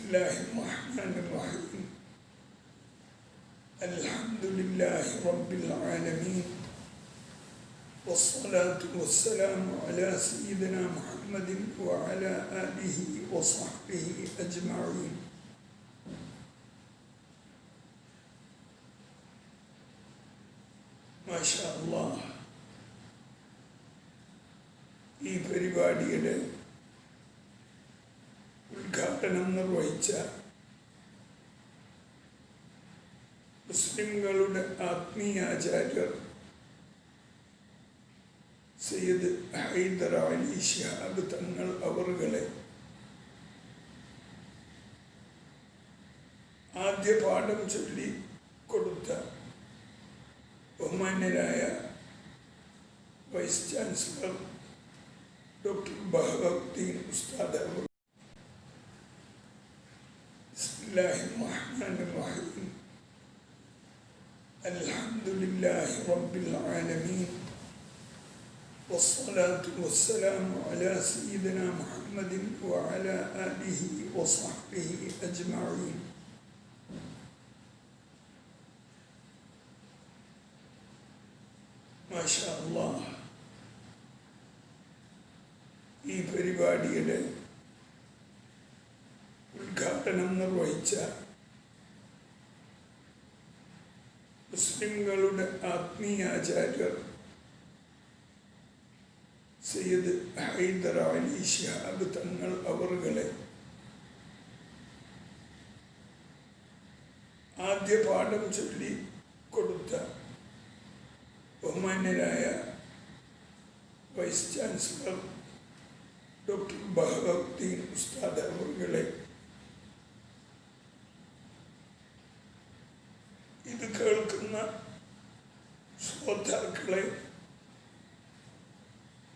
Bismillahirrahmanirrahim. Elhamdülillahi Rabbil alemin. Vessalatu vesselamu ala seyyidina Muhammedin ve ala alihi ve sahbihi ecma'in. മാഷാഅല്ലാഹ്, ഈ പരിപാടിയുടെ ഉദ്ഘാടനം നിർവഹിച്ച മുസ്ലിങ്ങളുടെ ആത്മീയാചാര്യർ സയ്യിദ് ഹൈദർ അലി ശിഹാബ് തങ്ങൾ അവറുകളെ ആദ്യ പാഠം ചൊല്ലി കൊടുത്ത ബഹുമാന്യരായ വൈസ് ചാൻസലർ ഡോക്ടർ ബഹവദ്ദീൻ ഉസ്താദ് അവർ. ബിസ്മില്ലാഹിർറഹ്മാനിർറഹീം. അൽഹംദുലില്ലാഹി റബ്ബിൽ ആലമീൻ. വസ്സലാത്തു വസ്സലാമു അലാ സയ്യിദിനാ മുഹമ്മദിൻ വഅലാ ആലിഹി വസഹ്ബിഹി അജ്മഈൻ. മാഷാഅല്ലാഹ്, ഈ പരിപാടിയുടെ ഉദ്ഘാടനം നിർവഹിച്ച മുസ്ലിങ്ങളുടെ ആത്മീയാചാര്യർ സയ്യിദ് ഹൈദർ അലി ശിഹാബ് തങ്ങൾ അവറുകളെ ആദ്യ പാഠം ചൊല്ലി കൊടുത്ത ബഹുമാന്യരായ വൈസ് ചാൻസലർ ഡോക്ടർ ബഹവദ്ദീൻ ഉസ്താദ് അവറുകളെ, ഇത് കേൾക്കുന്ന ശ്രോതാക്കളെ,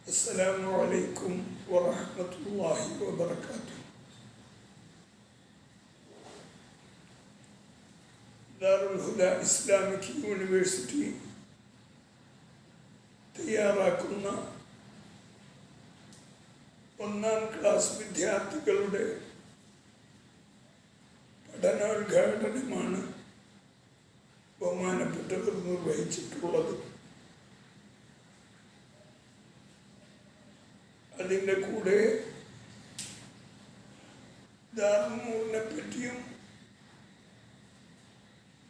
അസ്സലാമു അലൈക്കും വറഹ്മത്തുള്ളാഹി വബറകാതുഹു. ദാറുൽ ഹുദ ഇസ്ലാമിക് യൂണിവേഴ്സിറ്റി തയ്യാറാക്കുന്ന ഒന്നാം ക്ലാസ് വിദ്യാർത്ഥികളുടെ പഠനോദ്ഘാടനമാണ് ബഹുമാനപ്പെട്ടവർ നിർവഹിച്ചിട്ടുള്ളത്. അതിൻ്റെ കൂടെ ദാറുൽ നൂറിനെ പറ്റിയും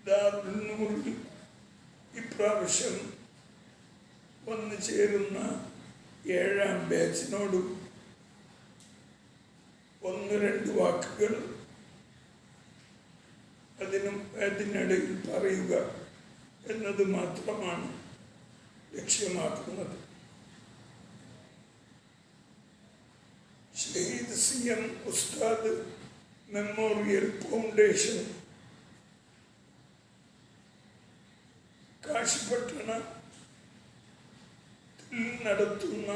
ദാറുൽ നൂറിൽ ഇപ്രാവശ്യം വന്നു ചേരുന്ന 7ാം ബാച്ചിനോടും ഒന്ന് രണ്ട് വാക്കുകൾ അതിനിടയിൽ പറയുക എന്നത് മാത്രമാണ് ലക്ഷ്യമാക്കുന്നത്. ഷഹീദ് CM ഉസ്താദ് മെമ്മോറിയൽ ഫൗണ്ടേഷൻ കാശിപട്ടണ നടത്തുന്ന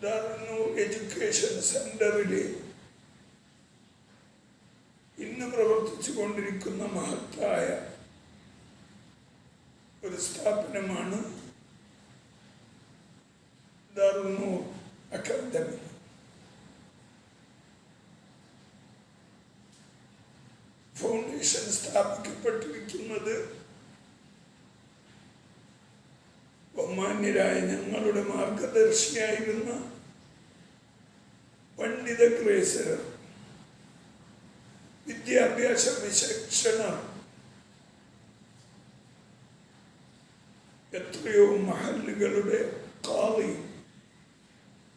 ദാറുൽ നൂർ എഡ്യൂക്കേഷൻ സെന്ററിലെ ഇന്ന് പ്രവർത്തിച്ചു കൊണ്ടിരിക്കുന്ന മഹത്തായ ഒരു സ്ഥാപനമാണ് ദാറുൽ നൂർ അക്കാദമി. ഫൗണ്ടേഷൻ സ്ഥാപിക്കപ്പെട്ടിരിക്കുന്നത് ബഹുമാന്യരായ ഞങ്ങളുടെ മാർഗദർശിയായിരുന്ന പണ്ഡിത ഗ്രേസരർ, വിദ്യാഭ്യാസ വിചക്ഷണർ, എത്രയോ മഹല്ലുകളുടെ ഖാളി,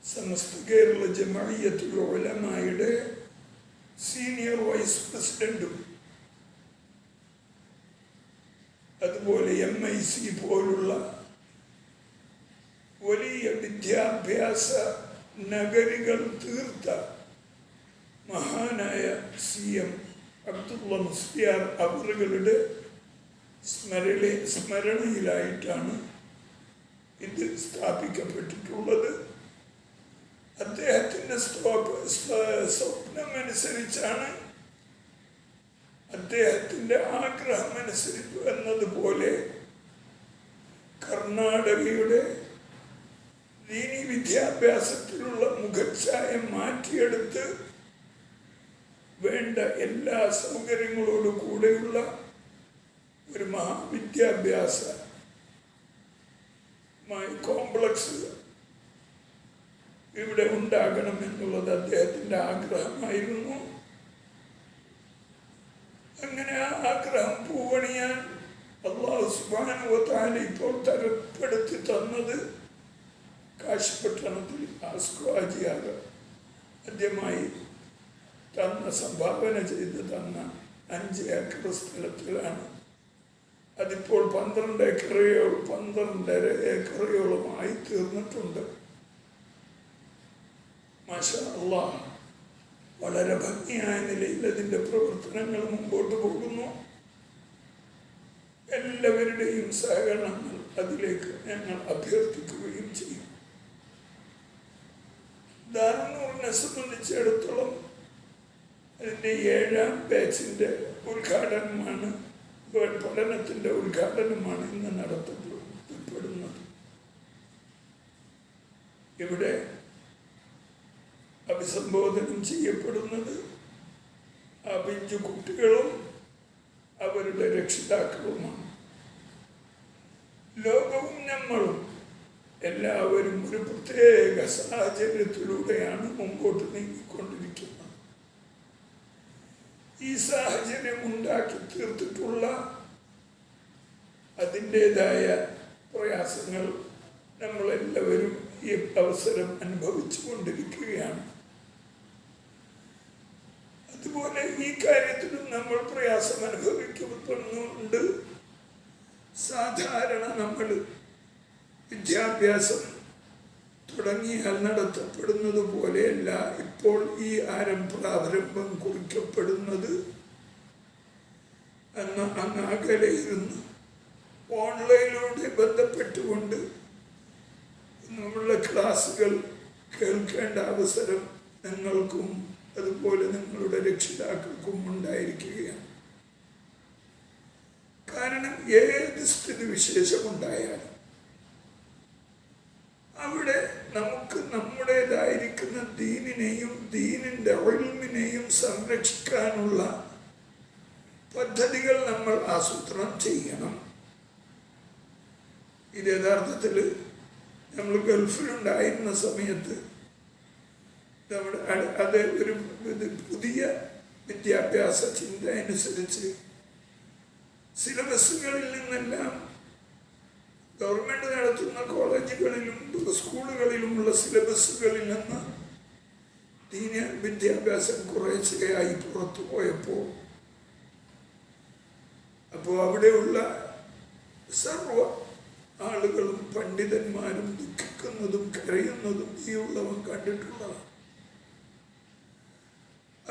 സമസ്ത കേരള ജമഇയ്യത്തുൽ ഉലമായുടെ സീനിയർ വൈസ് പ്രസിഡന്റും, അതുപോലെ MIC പോലുള്ള വലിയ വിദ്യാഭ്യാസ നഗരികൾ തീർത്ത മഹാനായ CM അബ്ദുള്ള മുസ്ലിയാർ അവറുകളുടെ സ്മരണയിലായിട്ടാണ് ഇത് സ്ഥാപിക്കപ്പെട്ടിട്ടുള്ളത്. അദ്ദേഹത്തിൻ്റെ സ്വപ്നമനുസരിച്ചാണ്, അദ്ദേഹത്തിൻ്റെ ആഗ്രഹമനുസരിച്ച് എന്നതുപോലെ കർണാടകയുടെ ദീനി വിദ്യാഭ്യാസത്തിലുള്ള മുഖച്ഛായ മാറ്റിയെടുത്ത് വേണ്ട എല്ലാ സൗകര്യങ്ങളോടും കൂടെയുള്ള ഒരു മഹാവിദ്യാഭ്യാസ കോംപ്ലക്സ് ഇവിടെ ഉണ്ടാകണം എന്നുള്ളത് അദ്ദേഹത്തിൻ്റെ ആഗ്രഹമായിരുന്നു. അങ്ങനെ ആ ആഗ്രഹം പൂവണിയാൻ അല്ലാഹു സുബ്ഹാനഹു വ തആല ഇപ്പോൾ തരപ്പെടുത്തി തന്നത് കാശി പട്ടണത്തിൽ ആസ്കോജിയാർ ആദ്യമായി സംഭാവന ചെയ്ത് തന്ന 5 ഏക്കർ സ്ഥലത്തിലാണ്. അതിപ്പോൾ 12.5 ഏക്കറുകളായി തീർന്നിട്ടുണ്ട്. മാഷാ അല്ലാഹ്, വളരെ ഭംഗിയായ നിലയിൽ അതിൻ്റെ പ്രവർത്തനങ്ങൾ മുമ്പോട്ട് പോകുന്നു. എല്ലാവരുടെയും സഹകരണങ്ങൾ അതിലേക്ക് ഞങ്ങൾ അഭ്യർത്ഥിക്കുകയും ചെയ്യും. ദാറുന്നൂറിനെ സംബന്ധിച്ചിടത്തോളം അതിൻ്റെ 7ാം ബാച്ചിൻ്റെ ഉദ്ഘാടനമാണ്, പഠനത്തിൻ്റെ ഉദ്ഘാടനമാണ് ഇന്ന് നടത്തപ്പെടുന്നത്. ഇവിടെ അഭിസംബോധനം ചെയ്യപ്പെടുന്നത് ആ പിഞ്ചു കുട്ടികളും അവരുടെ രക്ഷിതാക്കളുമാണ്. ലോകവും നമ്മളും എല്ലാവരും ഒരു പ്രത്യേക സാഹചര്യത്തിലൂടെയാണ് മുമ്പോട്ട് നീങ്ങിക്കൊണ്ടിരിക്കുന്നത്. ഈ സാഹചര്യം ഉണ്ടാക്കി തീർത്തിട്ടുള്ള അതിൻ്റെതായ പ്രയാസങ്ങൾ നമ്മളെല്ലാവരും ഈ അവസരം അനുഭവിച്ചു കൊണ്ടിരിക്കുകയാണ്. അതുപോലെ ഈ കാര്യത്തിലും നമ്മൾ പ്രയാസം അനുഭവിക്കുന്നുണ്ട്. സാധാരണ നമ്മൾ വിദ്യാഭ്യാസം തുടങ്ങിയാൽ നടത്തപ്പെടുന്നത് പോലെയല്ല ഇപ്പോൾ ഈ ആരംഭം കുറിക്കപ്പെടുന്നത്. അങ്ങ് അകലെയിരുന്ന് ഓൺലൈനിലൂടെ ബന്ധപ്പെട്ടുകൊണ്ട് നമ്മളുടെ ക്ലാസ്സുകൾ കേൾക്കേണ്ട അവസരം നിങ്ങൾക്കും അതുപോലെ നിങ്ങളുടെ രക്ഷിതാക്കൾക്കും ഉണ്ടായിരിക്കുകയാണ്. കാരണം ഏത് സ്ഥിതിവിശേഷമുണ്ടായാലും അവിടെ നമുക്ക് നമ്മുടേതായിരിക്കുന്ന ദീനിനെയും ദീനിൻ്റെ ഇൽമിനെയും സംരക്ഷിക്കാനുള്ള പദ്ധതികൾ നമ്മൾ ആസൂത്രണം ചെയ്യണം. ഇത് യഥാർത്ഥത്തിൽ നമ്മൾ ഗൾഫിലുണ്ടായിരുന്ന സമയത്ത് നമ്മുടെ അത് ഒരു പുതിയ വിദ്യാഭ്യാസ ചിന്ത അനുസരിച്ച് സിലബസുകളിൽ നിന്നെല്ലാം ഗവൺമെൻറ് നടത്തുന്ന കോളേജുകളിലും സ്കൂളുകളിലുമുള്ള സിലബസുകളിൽ നിന്ന് ദീന വിദ്യാഭ്യാസം കുറേശ്ശെയായി പുറത്തു പോയപ്പോൾ അവിടെയുള്ള സർവ ആളുകളും പണ്ഡിതന്മാരും ദുഃഖിക്കുന്നതും കരയുന്നതും ഈ ഉള്ളവൻ കണ്ടിട്ടുള്ളതാണ്.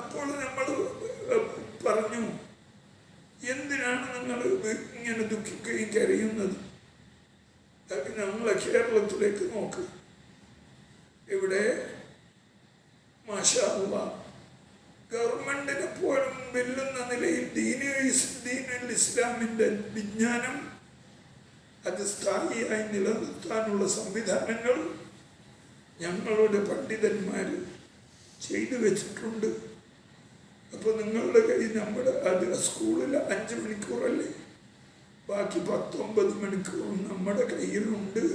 അപ്പോൾ നമ്മൾ പറഞ്ഞു, എന്തിനാണ് നിങ്ങൾ ഇങ്ങനെ ദുഃഖിക്കുകയും കരയുന്നത്? നമ്മളെ കേരളത്തിലേക്ക് നോക്ക്. ഇവിടെ മാഷാ അല്ലാഹ് ഗവൺമെന്റിനെ പോലും വെല്ലുന്ന നിലയിൽ ദീനുൽ ഇസ്ലാമിൻ്റെ വിജ്ഞാനം അത് സ്ഥായിയായി നിലനിർത്താനുള്ള സംവിധാനങ്ങൾ ഞങ്ങളുടെ പണ്ഡിതന്മാർ ചെയ്തു വെച്ചിട്ടുണ്ട്. അപ്പോൾ നിങ്ങളുടെ കയ്യിൽ അത് സ്കൂളിൽ 5 മണിക്കൂറല്ലേ, ബാക്കി 19 മണിക്കൂറും നമ്മുടെ കയ്യിലുണ്ട്.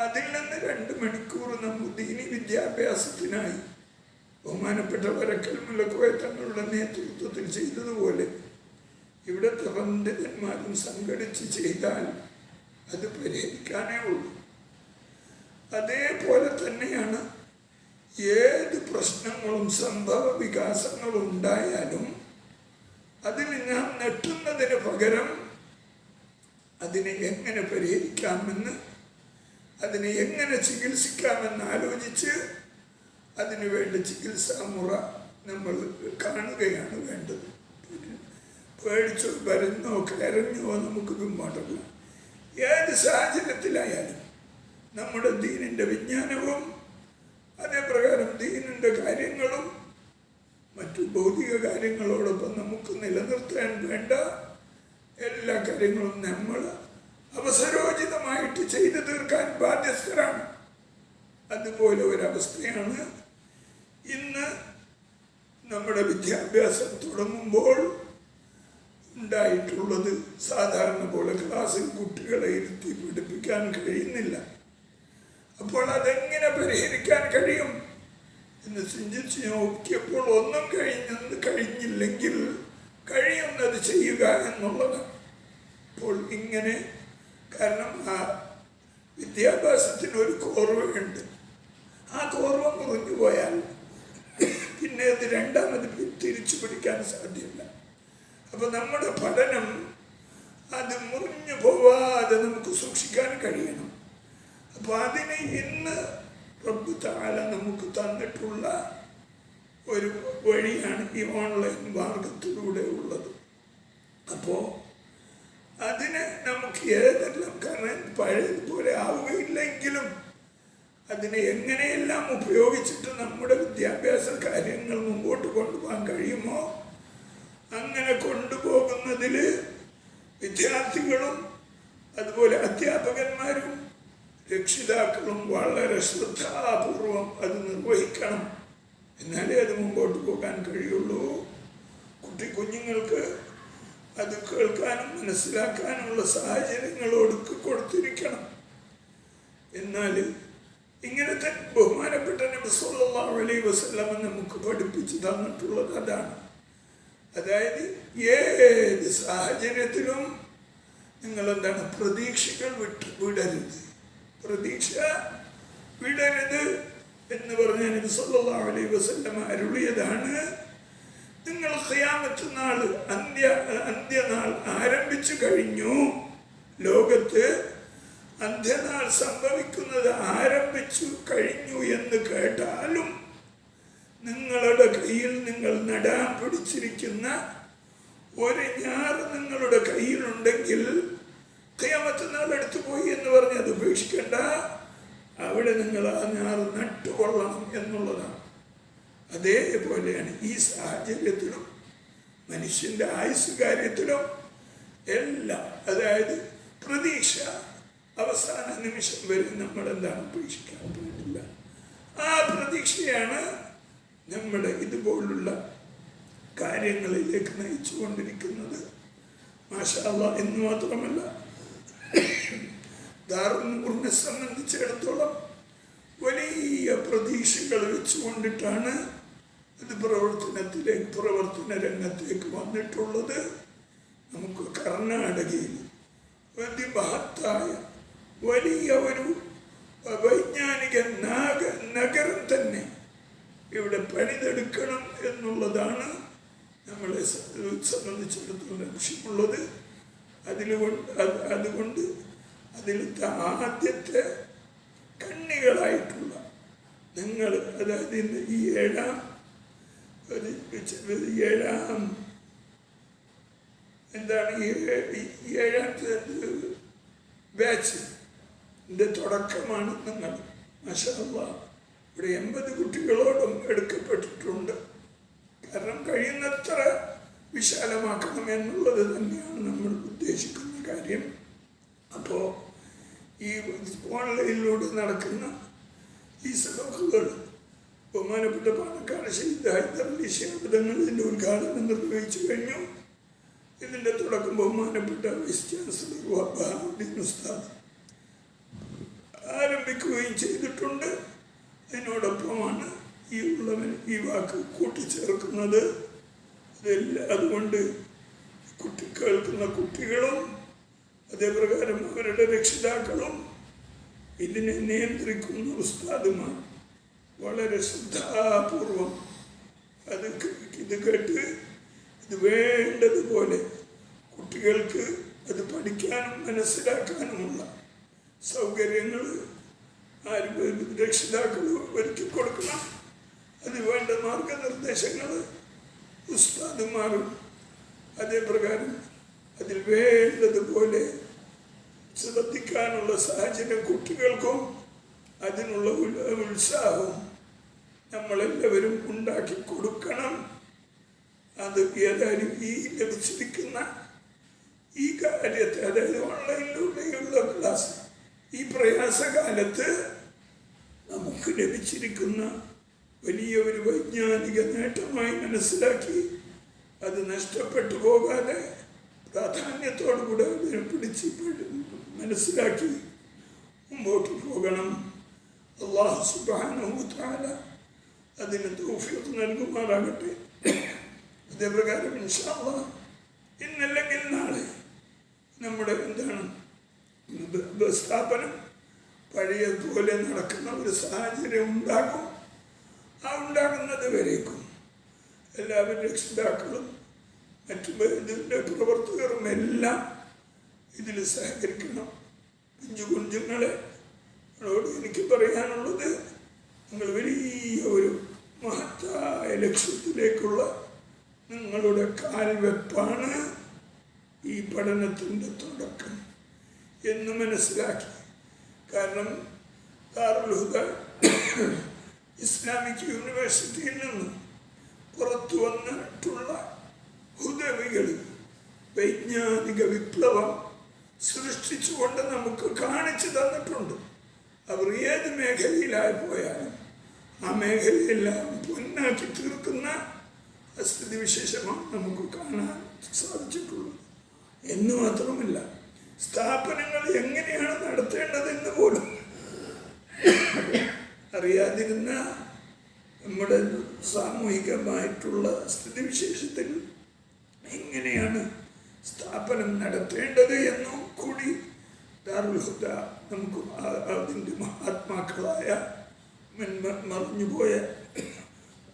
അതിൽ നിന്ന് 2 മണിക്കൂർ നമ്മൾ ദീനി വിദ്യാഭ്യാസത്തിനായി ബഹുമാനപ്പെട്ട വരക്കൽ മുല്ലക്കോയ തങ്ങളുടെ നേതൃത്വത്തിൽ ചെയ്തതുപോലെ ഇവിടുത്തെ പണ്ഡിതന്മാരും സംഘടിച്ച് ചെയ്താൽ അത് പരിഹരിക്കാനേ ഉള്ളൂ. അതേപോലെ തന്നെയാണ് ഏത് പ്രശ്നങ്ങളും സംഭവ വികാസങ്ങളും ഉണ്ടായാലും അതിൽ നാം നെട്ടുന്നതിന് പകരം അതിനെ എങ്ങനെ പരിഹരിക്കാമെന്ന്, അതിനെ എങ്ങനെ ചികിത്സിക്കാമെന്ന് ആലോചിച്ച് അതിനു വേണ്ട ചികിത്സാ മുറ നമ്മൾ കാണുകയാണ് വേണ്ടത്. പേടിച്ചോ വരഞ്ഞോ കരഞ്ഞോ നമുക്ക് പിന്മാറില്ല. ഏത് സാഹചര്യത്തിലായാലും നമ്മുടെ ദീനിൻ്റെ വിജ്ഞാനവും അതേപ്രകാരം ദീനിൻ്റെ കാര്യങ്ങളും മറ്റു ഭൗതിക കാര്യങ്ങളോടൊപ്പം നമുക്ക് നിലനിർത്താൻ വേണ്ട എല്ലാ കാര്യങ്ങളും നമ്മൾ അവസരോചിതമായിട്ട് ചെയ്തു തീർക്കാൻ ബാധ്യസ്ഥരാണ്. അതുപോലെ ഒരവസ്ഥയാണ് ഇന്ന് നമ്മുടെ വിദ്യാഭ്യാസം തുടങ്ങുമ്പോൾ ഉണ്ടായിട്ടുള്ളത്. സാധാരണ പോലെ ക്ലാസ്സിൽ കുട്ടികളെ ഇരുത്തി പഠിപ്പിക്കാൻ കഴിയുന്നില്ല. അപ്പോൾ അതെങ്ങനെ പരിഹരിക്കാൻ കഴിയും എന്ന് ചിന്തിച്ച് നോക്കിയപ്പോൾ ഒന്നും കഴിഞ്ഞില്ലെങ്കിൽ കഴിയുന്നത് ചെയ്യുക എന്നുള്ളതാണ്. അപ്പോൾ ഇങ്ങനെ, കാരണം ആ വിദ്യാഭ്യാസത്തിന് ഒരു കോർവയുണ്ട്. ആ കോർവ മുറിഞ്ഞു പോയാൽ പിന്നെ അത് രണ്ടാമത് തിരിച്ചു പിടിക്കാൻ സാധ്യമല്ല. അപ്പം നമ്മുടെ പഠനം അത് മുറിഞ്ഞു പോവാതെ നമുക്ക് സൂക്ഷിക്കാൻ കഴിയണം. അപ്പോൾ അതിന് ഇന്ന് റബ്ബ് തആല നമുക്ക് തന്നിട്ടുള്ള ഒരു വഴിയാണ് ഈ ഓൺലൈൻ മാർഗത്തിലൂടെ ഉള്ളത്. അപ്പോൾ അതിന് നമുക്ക് ഏതെല്ലാം, കാരണം പഴയതുപോലെ ആവുകയില്ലെങ്കിലും അതിനെ എങ്ങനെയെല്ലാം ഉപയോഗിച്ചിട്ട് നമ്മുടെ വിദ്യാഭ്യാസ കാര്യങ്ങൾ മുമ്പോട്ട് കൊണ്ടുപോകാൻ കഴിയുമോ അങ്ങനെ കൊണ്ടുപോകുന്നതിൽ വിദ്യാർത്ഥികളും അതുപോലെ അധ്യാപകന്മാരും രക്ഷിതാക്കളും വളരെ ശ്രദ്ധാപൂർവം അത് നിർവഹിക്കണം. എന്നാലേ അത് മുമ്പോട്ട് പോകാൻ കഴിയുള്ളൂ. കുഞ്ഞുങ്ങൾക്ക് അത് കേൾക്കാനും മനസ്സിലാക്കാനുള്ള സാഹചര്യങ്ങൾ കൊടുത്തിരിക്കണം. എന്നാൽ ഇങ്ങനത്തെ ബഹുമാനപ്പെട്ട നബി സല്ലല്ലാഹു അലൈഹി വസല്ലം നമുക്ക് പഠിപ്പിച്ചു തന്നിട്ടുള്ളത് അതാണ്. അതായത് ഏത് സാഹചര്യത്തിലും നിങ്ങൾ എന്താണ്, പ്രതീക്ഷകൾ വിടരുത്. പ്രതീക്ഷ വിടരുത് എന്ന് പറഞ്ഞ നബി സല്ലല്ലാഹു അലൈഹി വസല്ലം അരുളിയതാണ്. നിങ്ങൾ ഖിയാമത്ത് നാൾ, അന്ത്യനാൾ ആരംഭിച്ചു കഴിഞ്ഞു. ലോകത്ത് അന്ത്യനാൾ സംഭവിക്കുന്നത് ആരംഭിച്ചു കഴിഞ്ഞു എന്ന് കേട്ടാലും നിങ്ങളുടെ കയ്യിൽ നിങ്ങൾ നടാൻ പിടിച്ചിരിക്കുന്ന ഒരു ഞാറ് നിങ്ങളുടെ കയ്യിലുണ്ടെങ്കിൽ ഖിയാമത്ത് നാൾ എടുത്തു പോയി എന്ന് പറഞ്ഞ് അത് ഉപേക്ഷിക്കേണ്ട. അവിടെ നിങ്ങൾ ആ ഞാറ് നട്ടുകൊള്ളണം എന്നുള്ളതാണ്. അതേപോലെയാണ് ഈ സാഹചര്യത്തിലും മനുഷ്യൻ്റെ ആയുസ് കാര്യത്തിലും എല്ലാം. അതായത് പ്രതീക്ഷ അവസാന നിമിഷം വരെ നമ്മൾ എന്താണ് ഉപേക്ഷിക്കാൻ പാടില്ല. ആ പ്രതീക്ഷയാണ് നമ്മളെ ഇതുപോലുള്ള കാര്യങ്ങളിലേക്ക് നയിച്ചു കൊണ്ടിരിക്കുന്നത്. മാഷാ അല്ലാഹ്. എന്ന് മാത്രമല്ല, ദാറുൽ നൂറിനെ സംബന്ധിച്ചിടത്തോളം വലിയ പ്രതീക്ഷകൾ വെച്ചുകൊണ്ടിട്ടാണ് ഇത് പ്രവർത്തന രംഗത്തേക്ക് വന്നിട്ടുള്ളത്. നമുക്ക് കർണാടകയിൽ അതിമഹത്തായ വലിയ ഒരു വൈജ്ഞാനിക നഗരം തന്നെ ഇവിടെ പണിതെടുക്കണം എന്നുള്ളതാണ് നമ്മളെ സംബന്ധിച്ചിടത്തോളം ലക്ഷ്യമുള്ളത്. അതുകൊണ്ട് അതിലത്തെ ആദ്യത്തെ കണ്ണികളായിട്ടുള്ള നിങ്ങൾ, അതായത് ഈ ഏഴാം എന്താണ് ഏഴാമത്തെ ബാച്ചിൻ്റെ തുടക്കമാണ് നിങ്ങൾ. മാഷാ അല്ലാഹ്. ഇവിടെ 80 കുട്ടികളോടും എടുക്കപ്പെട്ടിട്ടുണ്ട്. കാരണം കഴിയുന്നത്ര വിശാലമാക്കണം എന്നുള്ളത് തന്നെയാണ് നമ്മൾ ഉദ്ദേശിക്കുന്ന കാര്യം. അപ്പോൾ ഈ ഓൺലൈനിലൂടെ നടക്കുന്ന ഈ സദഖകൾ ബഹുമാനപ്പെട്ട പാണക്കാട് ശഹീദ് ഹൈദർ അലി ശിഹാബ് തങ്ങൾ ഇതിൻ്റെ ഉദ്ഘാടനം നിർവഹിച്ചു കഴിഞ്ഞു. ഇതിൻ്റെ തുടക്കം ബഹുമാനപ്പെട്ട വൈസ് ചാൻസലർ വഹാബുദ്ദീൻ ഉസ്താദ് ആരംഭിക്കുകയും ചെയ്തിട്ടുണ്ട്. അതിനോടൊപ്പമാണ് ഈ വാക്ക് കൂട്ടിച്ചേർക്കുന്നത്. അതുകൊണ്ട് കേൾക്കുന്ന കുട്ടികളും അതേപ്രകാരം അവരുടെ രക്ഷിതാക്കളും ഇതിനെ നിയന്ത്രിക്കുന്ന ഉസ്താദുമാർ വളരെ ശ്രദ്ധാപൂർവം ഇത് കേട്ട് ഇത് വേണ്ടതുപോലെ കുട്ടികൾക്ക് അത് പഠിക്കാനും മനസ്സിലാക്കാനുമുള്ള സൗകര്യങ്ങൾ രക്ഷിതാക്കൾ ഒരുക്കി കൊടുക്കണം. അത് വേണ്ട മാർഗനിർദ്ദേശങ്ങൾ ഉസ്താദുമാരും അതേപ്രകാരം അതിൽ വേണ്ടതുപോലെ ശ്രദ്ധിക്കാനുള്ള സാഹചര്യം കുട്ടികൾക്കും അതിനുള്ള ഉത്സാഹവും നമ്മളെല്ലാവരും ഉണ്ടാക്കി കൊടുക്കണം. അത് ഏതായാലും ഈ ലഭിച്ചിരിക്കുന്ന ഈ കാര്യത്തെ, അതായത് ഓൺലൈനിലൂടെയുള്ള ക്ലാസ്, ഈ പ്രയാസകാലത്ത് നമുക്ക് ലഭിച്ചിരിക്കുന്ന വലിയ ഒരു വൈജ്ഞാനിക നേട്ടമായി മനസ്സിലാക്കി അത് നഷ്ടപ്പെട്ടു പോകാതെ പ്രാധാന്യത്തോടുകൂടെ അതിനെ പിടിച്ച് മനസ്സിലാക്കി മുമ്പോട്ട് പോകണം. അല്ലാഹു സുബ്ഹാനഹു വ തആല അതിന് തൗഫീഖ് നൽകുമാറാകട്ടെ. അതേപ്രകാരം ഇൻഷാ അല്ലാഹ് ഇന്നല്ലെങ്കിൽ നാളെ നമ്മുടെ സ്ഥാപനം പഴയതുപോലെ നടക്കുന്ന ഒരു സാഹചര്യം ഉണ്ടാകും. ആ ഉണ്ടാകുന്നത് വരേക്കും എല്ലാവരും രക്ഷിതാക്കളും മറ്റു ഇതിൻ്റെ പ്രവർത്തകരും എല്ലാം ഇതിൽ സഹകരിക്കണം. കുഞ്ഞുങ്ങളോട് എനിക്ക് പറയാനുള്ളത്, നിങ്ങൾ വലിയ ഒരു മഹത്തായ ലക്ഷ്യത്തിലേക്കുള്ള നിങ്ങളുടെ കാൽവെപ്പാണ് ഈ പഠനത്തിൻ്റെ തുടക്കം എന്ന് മനസ്സിലാക്കി. കാരണം ദാറുൽ ഹുദ ഇസ്ലാമിക് യൂണിവേഴ്സിറ്റിയിൽ നിന്ന് പുറത്തു വന്നിട്ടുള്ള ഹുദവികൾ വൈജ്ഞാനിക വിപ്ലവം സൃഷ്ടിച്ചുകൊണ്ട് നമുക്ക് കാണിച്ചു തന്നിട്ടുണ്ട്. അവർ ഏത് മേഖലയിലായി പോയാലും ആ മേഖലയെല്ലാം പൊന്നാക്കി തീർക്കുന്ന സ്ഥിതിവിശേഷമാണ് നമുക്ക് കാണാൻ സാധിച്ചിട്ടുള്ളത്. എന്ന് മാത്രമല്ല, സ്ഥാപനങ്ങൾ എങ്ങനെയാണ് നടത്തേണ്ടതെന്ന് പോലും അറിയാതിരുന്ന നമ്മുടെ സാമൂഹികമായിട്ടുള്ള സ്ഥിതിവിശേഷത്തിൽ എങ്ങനെയാണ് സ്ഥാപനം നടത്തേണ്ടത് എന്നും കൂടി ദാറുൽ ഹുദ നമുക്ക് അതിൻ്റെ മഹാത്മാക്കളായ മറിഞ്ഞുപോയ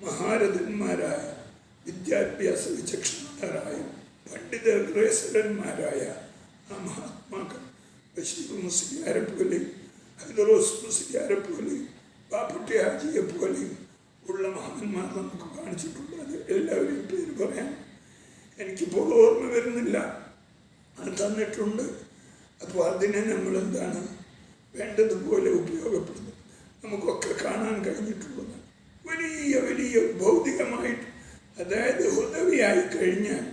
മഹാരഥന്മാരായ വിദ്യാഭ്യാസ വിചക്ഷണരായ പണ്ഡിതഗ്രേസരന്മാരായ ആ മഹാത്മാക്കൾ ബഷീർ മുസ്ലിയാരെ പോലെയും ഹൈദറോസ് മുസ്ലിയാരെ പോലെയും ബാപ്പുട്ടി ഹാജിയെ പോലെയും ഉള്ള മഹാന്മാർ നമുക്ക് കാണിച്ചിട്ടുണ്ട്. അത് എല്ലാവരെയും പേര് പറയാൻ എനിക്കിപ്പോൾ ഓർമ്മ വരുന്നില്ല. അത് തന്നിട്ടുണ്ട്. അപ്പോൾ അതിനെ നമ്മളെന്താണ് വേണ്ടതുപോലെ ഉപയോഗപ്പെടുന്നത് നമുക്കൊക്കെ കാണാൻ കഴിഞ്ഞിട്ടുള്ളത്. വലിയ വലിയ ഭൗതികമായിട്ട്, അതായത് ഹുദവിയായി കഴിഞ്ഞാൽ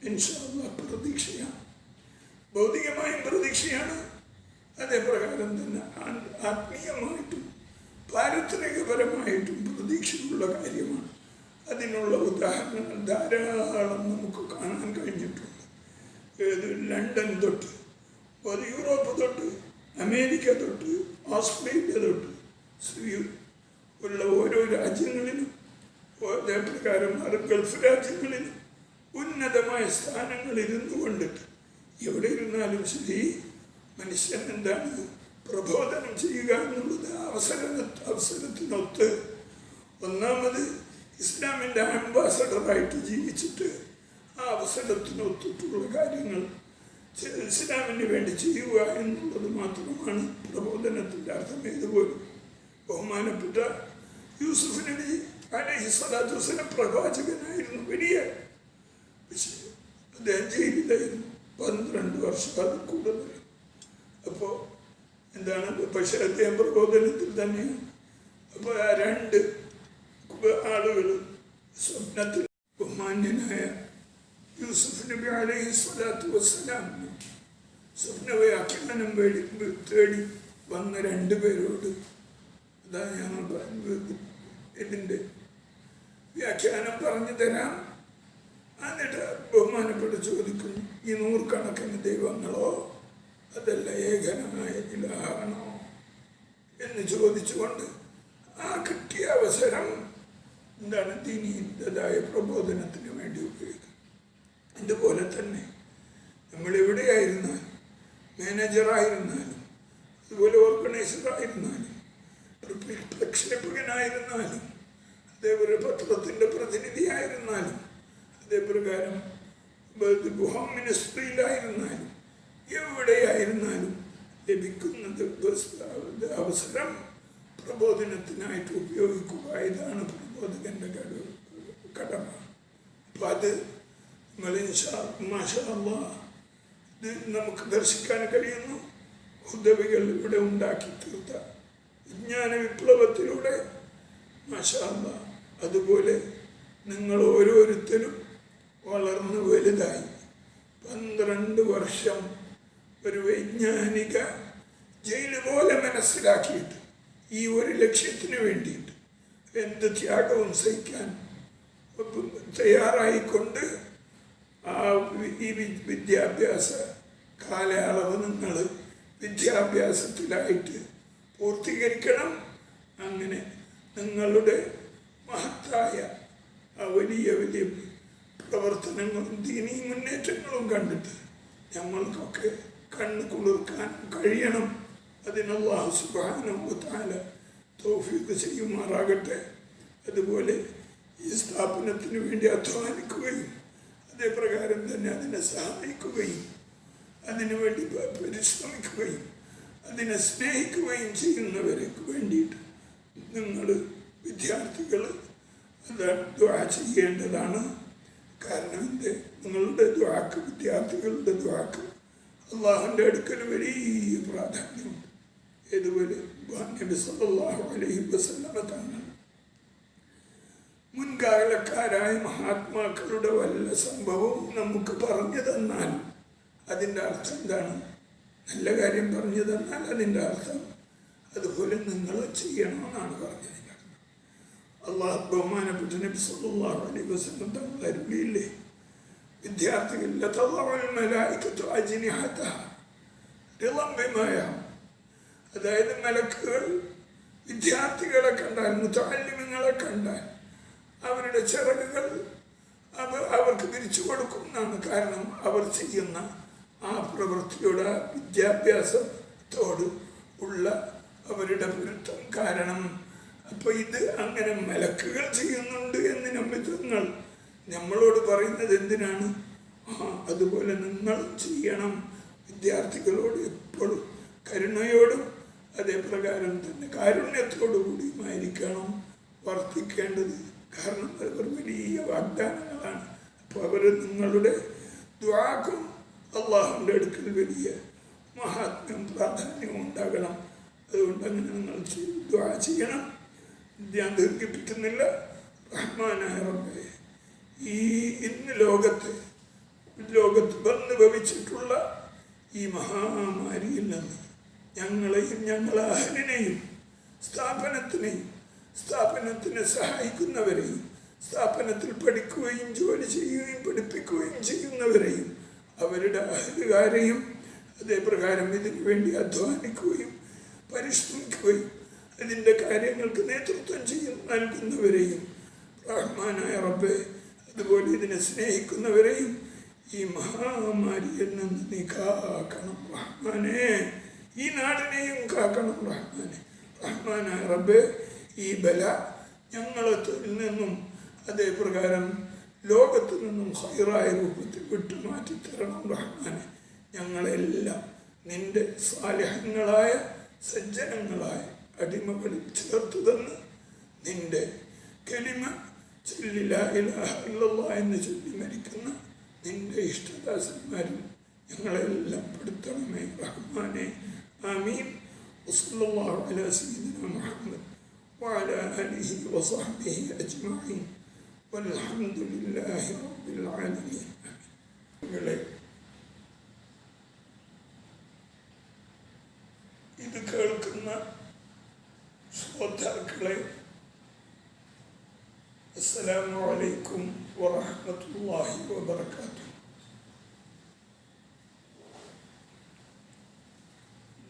ഇൻഷാ അല്ലാഹ് പ്രതീക്ഷയാണ്, ഭൗതികമായും പ്രതീക്ഷയാണ്. അതേപ്രകാരം തന്നെ ആത്മീയമായിട്ടും പാരിത്രികപരമായിട്ടും പ്രതീക്ഷയുള്ള കാര്യമാണ്. അതിനുള്ള ഉദാഹരണങ്ങൾ ധാരാളം നമുക്ക് കാണാൻ കഴിഞ്ഞിട്ടുണ്ട്. ലണ്ടൻ തൊട്ട് യൂറോപ്പ് തൊട്ട് അമേരിക്ക തൊട്ട് ഓസ്ട്രേലിയ തൊട്ട് ഉള്ള ഓരോ രാജ്യങ്ങളിലും അതേപ്രകാരം ഗൾഫ് രാജ്യങ്ങളിലും ഉന്നതമായ സ്ഥാനങ്ങളിരുന്നു കൊണ്ടിട്ട് എവിടെ ഇരുന്നാലും ശരി മനുഷ്യൻ എന്താണ് പ്രബോധനം ചെയ്യുക എന്നുള്ളത് അവസരത്തിനൊത്ത് ഒന്നാമത് ഇസ്ലാമിൻ്റെ അംബാസഡറായിട്ട് ജീവിച്ചിട്ട് ആ അവസരത്തിനൊത്തിട്ടുള്ള കാര്യങ്ങൾ ഇസ്ലാമിന് വേണ്ടി ചെയ്യുക എന്നുള്ളത് മാത്രമാണ് പ്രബോധനത്തിൻ്റെ അർത്ഥം. ഇതുപോലും ബഹുമാനപ്പെട്ട യൂസുഫ് നബി അലൈഹിസ്സലാത്തു വസ്സലാം പ്രവാചകനായിരുന്നു, വലിയ അദ്ദേഹം ജയിലിലായിരുന്നു 12 വർഷം, അത് കൂടുതൽ. അപ്പോൾ എന്താണ്, പക്ഷേ അദ്ദേഹം പ്രബോധനത്തിൽ തന്നെയാണ്. അപ്പോൾ ആ 2 ആളുകൾ സ്വപ്നത്തിൽ ബഹുമാന്യനായ യൂസുഫ് നബി അലൈഹിസ്സലാത്തു വസ്സലാം സ്വപ്നവ്യാഖ്യാനം തേടി വന്ന 2 പേരോട് അതാ ഞങ്ങൾ ഇതിൻ്റെ വ്യാഖ്യാനം പറഞ്ഞു തരാം. എന്നിട്ട് ബഹുമാനപ്പെട്ട് ചോദിക്കുന്നു, ഈ 100 കണക്കിന് ദൈവങ്ങളോ അതല്ല ഏകനായ ഇലാഹാണോ എന്ന് ചോദിച്ചുകൊണ്ട് ആ കിട്ടിയ അവസരം എന്താണ് ദീനീയതായ പ്രബോധനത്തിന് വേണ്ടി ഉപയോഗിക്കുക. അതുപോലെ തന്നെ നമ്മളെവിടെയായിരുന്നാലും, മാനേജറായിരുന്നാലും, അതുപോലെ ഓർഗനൈസറായിരുന്നാലും, പ്രക്ഷേപകനായിരുന്നാലും, അതേപോലെ പത്രത്തിൻ്റെ പ്രതിനിധിയായിരുന്നാലും, അതേപ്രകാരം ഹോം മിനിസ്ട്രിയിലായിരുന്നാലും, എവിടെയായിരുന്നാലും ലഭിക്കുന്നത് അവസരം പ്രബോധനത്തിനായിട്ട് ഉപയോഗിക്കുക. ഇതാണ് പ്രബോധകൻ്റെ കടമ. അപ്പം അത് മാഷാ അല്ലാഹ് ഇത് നമുക്ക് ദർശിക്കാൻ കഴിയുന്നു. ഹുദവികൾ ഇവിടെ ഉണ്ടാക്കി തീർത്ത വിജ്ഞാന വിപ്ലവത്തിലൂടെ മാഷാ അല്ലാഹ്. അതുപോലെ നിങ്ങൾ ഓരോരുത്തരും വളർന്ന് വലുതായി 12 വർഷം ഒരു വൈജ്ഞാനിക ജയിൽ പോലെ മനസ്സിലാക്കിയിട്ട് ഈ ഒരു ലക്ഷ്യത്തിന് വേണ്ടിയിട്ട് എന്ത് ത്യാഗവും സഹിക്കാൻ തയ്യാറായിക്കൊണ്ട് ആ ഈ വിദ്യാഭ്യാസ കാലയളവ് നിങ്ങൾ വിദ്യാഭ്യാസത്തിലായിട്ട് പൂർത്തീകരിക്കണം. അങ്ങനെ നിങ്ങളുടെ മഹത്തായ ആ വലിയ വലിയ പ്രവർത്തനങ്ങളും ദീനീ മുന്നേറ്റങ്ങളും കണ്ടിട്ട് നമ്മൾക്കൊക്കെ കണ്ണ് കുളിർക്കാൻ കഴിയണം. അതിന് അല്ലാഹു സുബ്ഹാനഹു വ തആല തൗഫീഖ് ചെയ്യുമാറാകട്ടെ. അതുപോലെ ഈ സ്ഥാപനത്തിന് വേണ്ടി അധ്വാനിക്കുകയും അതേപ്രകാരം തന്നെ അതിനെ സഹായിക്കുകയും അതിനുവേണ്ടി പരിശ്രമിക്കുകയും അതിനെ സ്നേഹിക്കുകയും ചെയ്യുന്നവർക്ക് വേണ്ടിയിട്ട് നിങ്ങൾ വിദ്യാർത്ഥികൾ അത് ദുആ ചെയ്യേണ്ടതാണ്. കാരണം നിങ്ങളുടെ ദുആക്ക്, വിദ്യാർത്ഥികളുടെ ദുആക്ക് അള്ളാഹുവിൻ്റെ അടുക്കൽ വലിയ പ്രാധാന്യമുണ്ട്. ഇതുപോലെ നബി സല്ലല്ലാഹു അലൈഹി വസല്ലമ തങ്ങൾ മുൻകാലക്കാരായ മഹാത്മാക്കളുടെ വല്ല സംഭവവും നമുക്ക് പറഞ്ഞു തന്നാൽ അതിൻ്റെ അർത്ഥം എന്താണ്? നല്ല കാര്യം പറഞ്ഞു തന്നാൽ അതിൻ്റെ അർത്ഥം അതുപോലെ നിങ്ങൾ ചെയ്യണമെന്നാണ് പറഞ്ഞത്. അള്ളാഹു ബഹുമാനപ്പെട്ട നബി സല്ലല്ലാഹു അലൈഹി വസല്ലം തങ്ങൾ അരുളിയില്ലേ, വിദ്യാർത്ഥികൾ അതായത് മലക്കുകൾ വിദ്യാർത്ഥികളെ കണ്ടാൽ, മുതഅല്ലിമീങ്ങളെ കണ്ടാൽ അവരുടെ ചിറകുകൾ അവർക്ക് വിരിച്ചു കൊടുക്കും എന്നാണ്. കാരണം അവർ ചെയ്യുന്ന ആ പ്രവൃത്തിയുടെ വിദ്യാഭ്യാസത്തോട് ഉള്ള അവരുടെ പൊരുത്തം കാരണം. അപ്പോൾ ഇത് അങ്ങനെ മലക്കുകൾ ചെയ്യുന്നുണ്ട് എന്ന് നബിതങ്ങൾ നമ്മളോട് പറയുന്നത് എന്തിനാണ്? അതുപോലെ നിങ്ങളും ചെയ്യണം. വിദ്യാർത്ഥികളോട് എപ്പോഴും കരുണയോടും അതേപ്രകാരം തന്നെ കാരുണ്യത്തോടു കൂടിയുമായിരിക്കണം വർത്തിക്കേണ്ടത്. കാരണം അവർ വലിയ വാഗ്ദാനങ്ങളാണ്. അപ്പോൾ അവർ നിങ്ങളുടെ ദുആക്കും അള്ളാഹുവിൻ്റെ അടുക്കൽ വലിയ മഹാത്മ്യം പ്രാധാന്യവും ഉണ്ടാകണം. അതുകൊണ്ട് അങ്ങനെ നിങ്ങൾ ദുആ ചെയ്യണം. ഞാൻ ദീർഘിപ്പിക്കുന്നില്ല. റഹ്മാനായ റബ്ബേ, ഈ ഇന്ന് ലോകത്ത് വന്ന് ഭവിച്ചിട്ടുള്ള ഈ മഹാമാരിയിൽ നിന്ന് ഞങ്ങളെയും ഞങ്ങളെ അഹലിനെയും സ്ഥാപനത്തിനെ സഹായിക്കുന്നവരെയും സ്ഥാപനത്തിൽ പഠിക്കുകയും ജോലി ചെയ്യുകയും പഠിപ്പിക്കുകയും ചെയ്യുന്നവരെയും അവരുടെ അഹലുകാരെയും അതേപ്രകാരം ഇതിനു വേണ്ടി അധ്വാനിക്കുകയും പരിശ്രമിക്കുകയും അതിൻ്റെ കാര്യങ്ങൾക്ക് നേതൃത്വം നൽകുന്നവരെയും റഹ്മാനായ റബ്ബേ, അതുപോലെ ഇതിനെ സ്നേഹിക്കുന്നവരെയും ഈ മഹാമാരിയിൽ നിന്ന് നീ കാക്കണം റഹ്മാനെ. ഈ നാടിനെയും കാക്കണം റഹ്മാനെ. റഹ്മാനായ റബ്ബേ, ഈ ബല ഞങ്ങളെ നിന്നും അതേപ്രകാരം ലോകത്തു നിന്നും ഹൈറായ രൂപത്തിൽ വിട്ടുമാറ്റി തരണം റഹ്മാനെ. ഞങ്ങളെല്ലാം നിന്റെ സാലിഹങ്ങളായ സജ്ജനങ്ങളായ അടിമകളിൽ ചേർത്തു തന്ന് നിന്റെ കലിമ ചൊല്ലി ലാ ഇലാഹ ഇല്ലല്ലാഹ് എന്ന് ചൊല്ലി മരിക്കുന്ന നിന്റെ ഇഷ്ടദാസന്മാരിൽ ഞങ്ങളെല്ലാം പെടുത്തണമേ റഹ്മാനെ. ആമീൻ. വസല്ലല്ലാഹു അലാ സയ്യിദിനാ മുഹമ്മദ് വഅലാ ആലിഹി വസഹ്ബിഹി അജ്മഈൻ വൽഹംദുലില്ലാഹി റബ്ബിൽ ആലമീൻ. ഇത് കേൾക്കുന്ന ശ്രോതാക്കളെ, അസ്സലാമു അലൈക്കും വറഹ്മത്തുള്ളാഹി വബറകാതുഹു.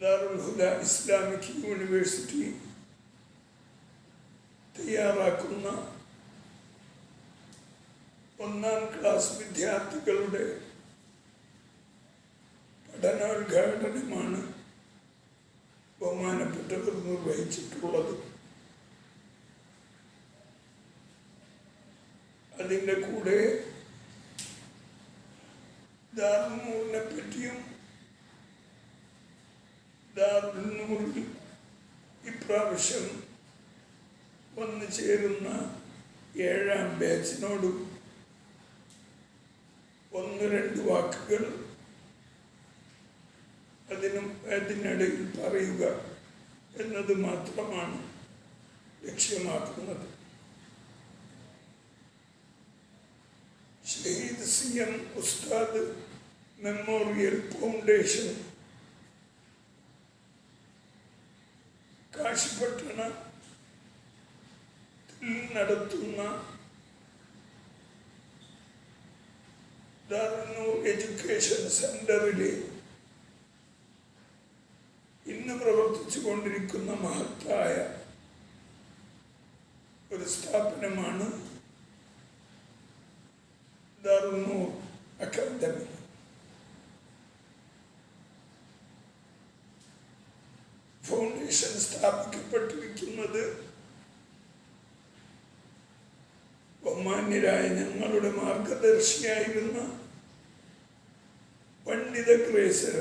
ദാറുൽ ഹുദ ഇസ്ലാമിക് യൂണിവേഴ്സിറ്റി തയ്യാറാക്കുന്ന 1ാം ക്ലാസ് വിദ്യാർത്ഥികളുടെ പഠനോദ്ഘാടനമാണ് ബഹുമാനപ്പെട്ടവർ നിർവഹിച്ചിട്ടുള്ളത്. അതിൻ്റെ കൂടെ ദാറുൽ നൂറിനെ പറ്റിയും ദാറുൽ നൂറിൽ ഇപ്രാവശ്യം വന്നു ചേരുന്ന 7ാം ബാച്ചിനോടും 1-2 വാക്കുകൾ അതിനിടയിൽ പറയുക എന്നത് മാത്രമാണ് ലക്ഷ്യമാക്കുന്നത്. ഷഹീദ് CM ഉസ്താദ് മെമ്മോറിയൽ ഫൗണ്ടേഷൻ കാശിപട്ടണത്തിൽ നടത്തുന്ന ദാറുന്നൂർ എഡ്യൂക്കേഷൻ സെന്ററിലെ ഇന്ന് പ്രവർത്തിച്ചു കൊണ്ടിരിക്കുന്ന മഹത്തായ ഒരു സ്ഥാപനമാണ് ദാറുന്നൂർ അക്കാദമി. ഫൗണ്ടേഷൻ സ്ഥാപിക്കപ്പെട്ടിരിക്കുന്നത് ബഹുമാന്യരായ ഞങ്ങളുടെ മാർഗദർശിയായിരുന്ന പണ്ഡിത ഗ്രേസർ,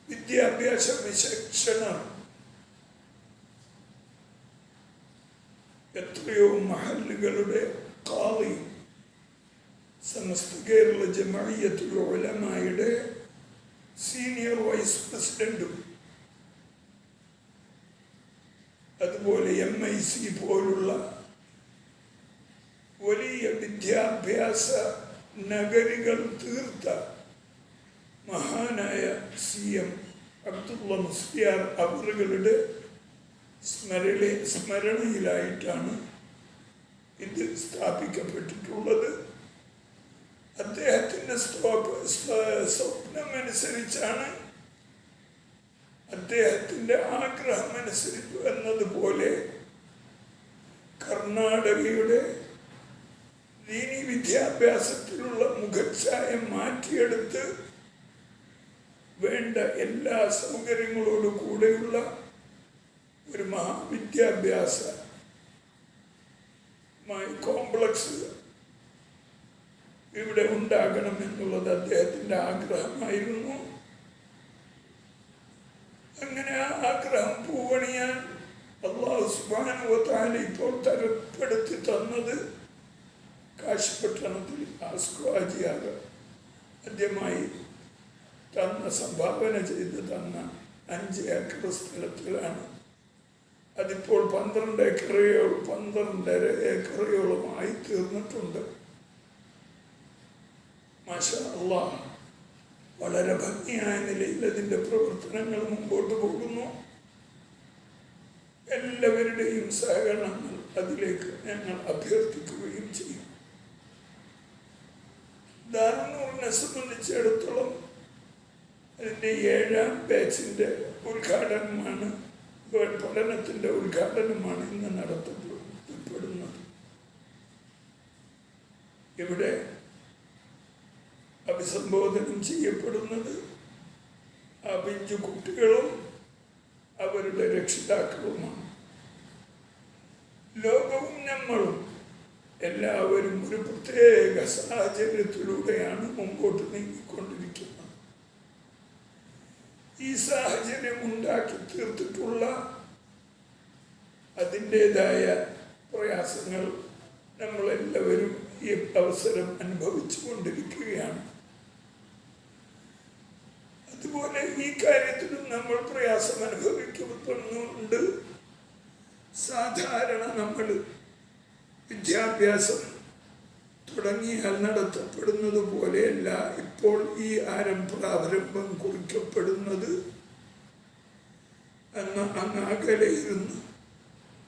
വിദ്യാഭ്യാസ വിചക്ഷണർ, എത്രയോ മഹല്ലുകളുടെ ഖാളി, സമസ്ത കേരള ജമഇയ്യത്തുൽ ഉലമായുടെ സീനിയർ വൈസ് പ്രസിഡന്റും, അതുപോലെ MIC പോലുള്ള വലിയ വിദ്യാഭ്യാസ നഗരികൾ തീർത്ത മഹാനായ CM അബ്ദുള്ള മുസ്ലിയാർ അവറുകളുടെ സ്മരണയിലായിട്ടാണ് ഇത് സ്ഥാപിക്കപ്പെട്ടിട്ടുള്ളത്. അദ്ദേഹത്തിൻ്റെ സ്വപ്നമനുസരിച്ചാണ്, അദ്ദേഹത്തിൻ്റെ ആഗ്രഹമനുസരിച്ച് എന്നതുപോലെ കർണാടകയുടെ ദീനി വിദ്യാഭ്യാസത്തിലുള്ള മുഖച്ഛായ മാറ്റിയെടുത്ത് വേണ്ട എല്ലാ സൗകര്യങ്ങളോടും കൂടെയുള്ള ഒരു മഹാവിദ്യാഭ്യാസ കോംപ്ലക്സ് ഇവിടെ ഉണ്ടാകണമെന്നുള്ളത് അദ്ദേഹത്തിൻ്റെ ആഗ്രഹമായിരുന്നു. അങ്ങനെ ആ ആഗ്രഹം പൂവണിയാൻ അല്ലാഹു സുബ്ഹാനഹു വ തആല ഇപ്പോൾ തരപ്പെടുത്തി തന്നത് കാശിപട്ടണത്തിൽ ആസ്കോജിയാർ ആദ്യമായി സംഭാവന ചെയ്ത് തന്ന 5 ഏക്കർ സ്ഥലത്തിലാണ്. അതിപ്പോൾ 12.5 ഏക്കറുകളായി തീർന്നിട്ടുണ്ട്. മാഷാ അല്ലാഹ്, വളരെ ഭംഗിയായ നിലയിൽ അതിൻ്റെ പ്രവർത്തനങ്ങൾ മുമ്പോട്ട് പോകുന്നു. എല്ലാവരുടെയും സഹകരണങ്ങൾ അതിലേക്ക് ഞങ്ങൾ അഭ്യർത്ഥിക്കുകയും ചെയ്യും. ദാറുന്നൂറിനെ സംബന്ധിച്ചിടത്തോളം അതിൻ്റെ 7ാം ബാച്ചിൻ്റെ ഉദ്ഘാടനമാണ്, പഠനത്തിൻ്റെ ഉദ്ഘാടനമാണ് ഇന്ന് നടത്തപ്പെടുന്നത്. ഇവിടെ അഭിസംബോധനം ചെയ്യപ്പെടുന്നത് ആ പിഞ്ചു കുട്ടികളും അവരുടെ രക്ഷിതാക്കളുമാണ്. ലോകവും നമ്മളും എല്ലാവരും ഒരു പ്രത്യേക സാഹചര്യത്തിലൂടെയാണ് മുമ്പോട്ട് നീങ്ങിക്കൊണ്ടിരിക്കുന്നത്. ഈ സാഹചര്യം ഉണ്ടാക്കി തീർത്തിട്ടുള്ള അതിൻ്റെതായ പ്രയാസങ്ങൾ നമ്മളെല്ലാവരും ഈ അവസരം അനുഭവിച്ചു കൊണ്ടിരിക്കുകയാണ്. അതുപോലെ ഈ കാര്യത്തിലും നമ്മൾ പ്രയാസം അനുഭവിക്കുന്നുണ്ട്. സാധാരണ നമ്മൾ വിദ്യാഭ്യാസം തുടങ്ങിയാൽ നടത്തപ്പെടുന്നത് പോലെയല്ല ഇപ്പോൾ ഈ ആരംഭം കുറിക്കപ്പെടുന്നത്. അങ്ങ് അകലെയിരുന്ന്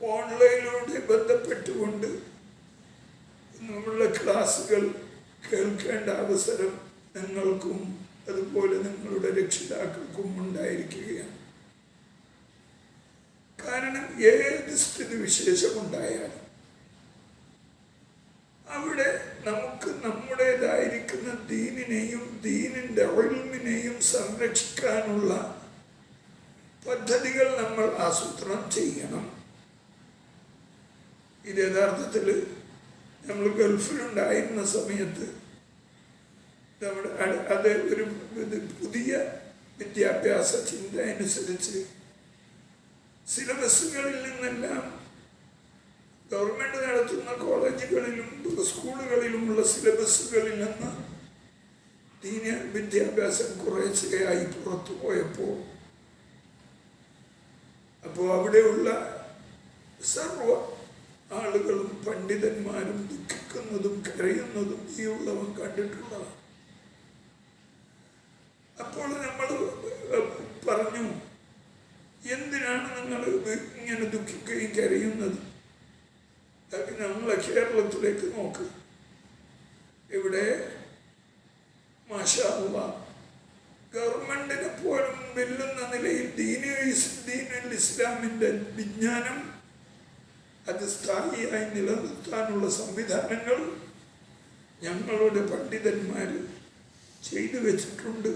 ഓൺലൈനിലൂടെ ബന്ധപ്പെട്ടുകൊണ്ട് നമ്മളുടെ ക്ലാസ്സുകൾ കേൾക്കേണ്ട അവസരം നിങ്ങൾക്കും അതുപോലെ നിങ്ങളുടെ രക്ഷിതാക്കൾക്കും ഉണ്ടായിരിക്കുകയാണ്. കാരണം ഏത് സ്ഥിതിവിശേഷമുണ്ടായാലും അവിടെ നമുക്ക് നമ്മുടേതായിരിക്കുന്ന ദീനിനെയും ദീനിൻ്റെ ഇൽമിനെയും സംരക്ഷിക്കാനുള്ള പദ്ധതികൾ നമ്മൾ ആസൂത്രണം ചെയ്യണം. ഇത് യഥാർത്ഥത്തിൽ നമ്മൾ ഗൾഫിലുണ്ടായിരുന്ന സമയത്ത് നമ്മുടെ അത് ഒരു പുതിയ വിദ്യാഭ്യാസ ചിന്ത അനുസരിച്ച് സിലബസുകളിൽ നിന്നെല്ലാം ഗവൺമെൻറ് നടത്തുന്ന കോളേജുകളിലും സ്കൂളുകളിലുമുള്ള സിലബസുകളിൽ നിന്ന് ദീന വിദ്യാഭ്യാസം കുറേശ്ശെയായി പുറത്തു പോയപ്പോൾ അവിടെയുള്ള സർവ ആളുകളും പണ്ഡിതന്മാരും ദുഃഖിക്കുന്നതും കരയുന്നതും ഈ ഉള്ളവൻ കണ്ടിട്ടുള്ളതാണ്. അപ്പോൾ നമ്മൾ പറഞ്ഞു, എന്ത് നിങ്ങൾ ഇങ്ങനെ ദുഃഖിക്കുകയും കരയുന്നത്? നമ്മളെ കേരളത്തിലേക്ക് നോക്ക്. ഇവിടെ മാഷാ അല്ലാഹ് ഗവൺമെന്റിനെ പോലും വെല്ലുന്ന നിലയിൽ ദീനുൽ ഇസ്ലാമിൻ്റെ വിജ്ഞാനം അത് സ്ഥായിയായി നിലനിർത്താനുള്ള സംവിധാനങ്ങൾ ഞങ്ങളുടെ പണ്ഡിതന്മാർ ചെയ്തു വെച്ചിട്ടുണ്ട്.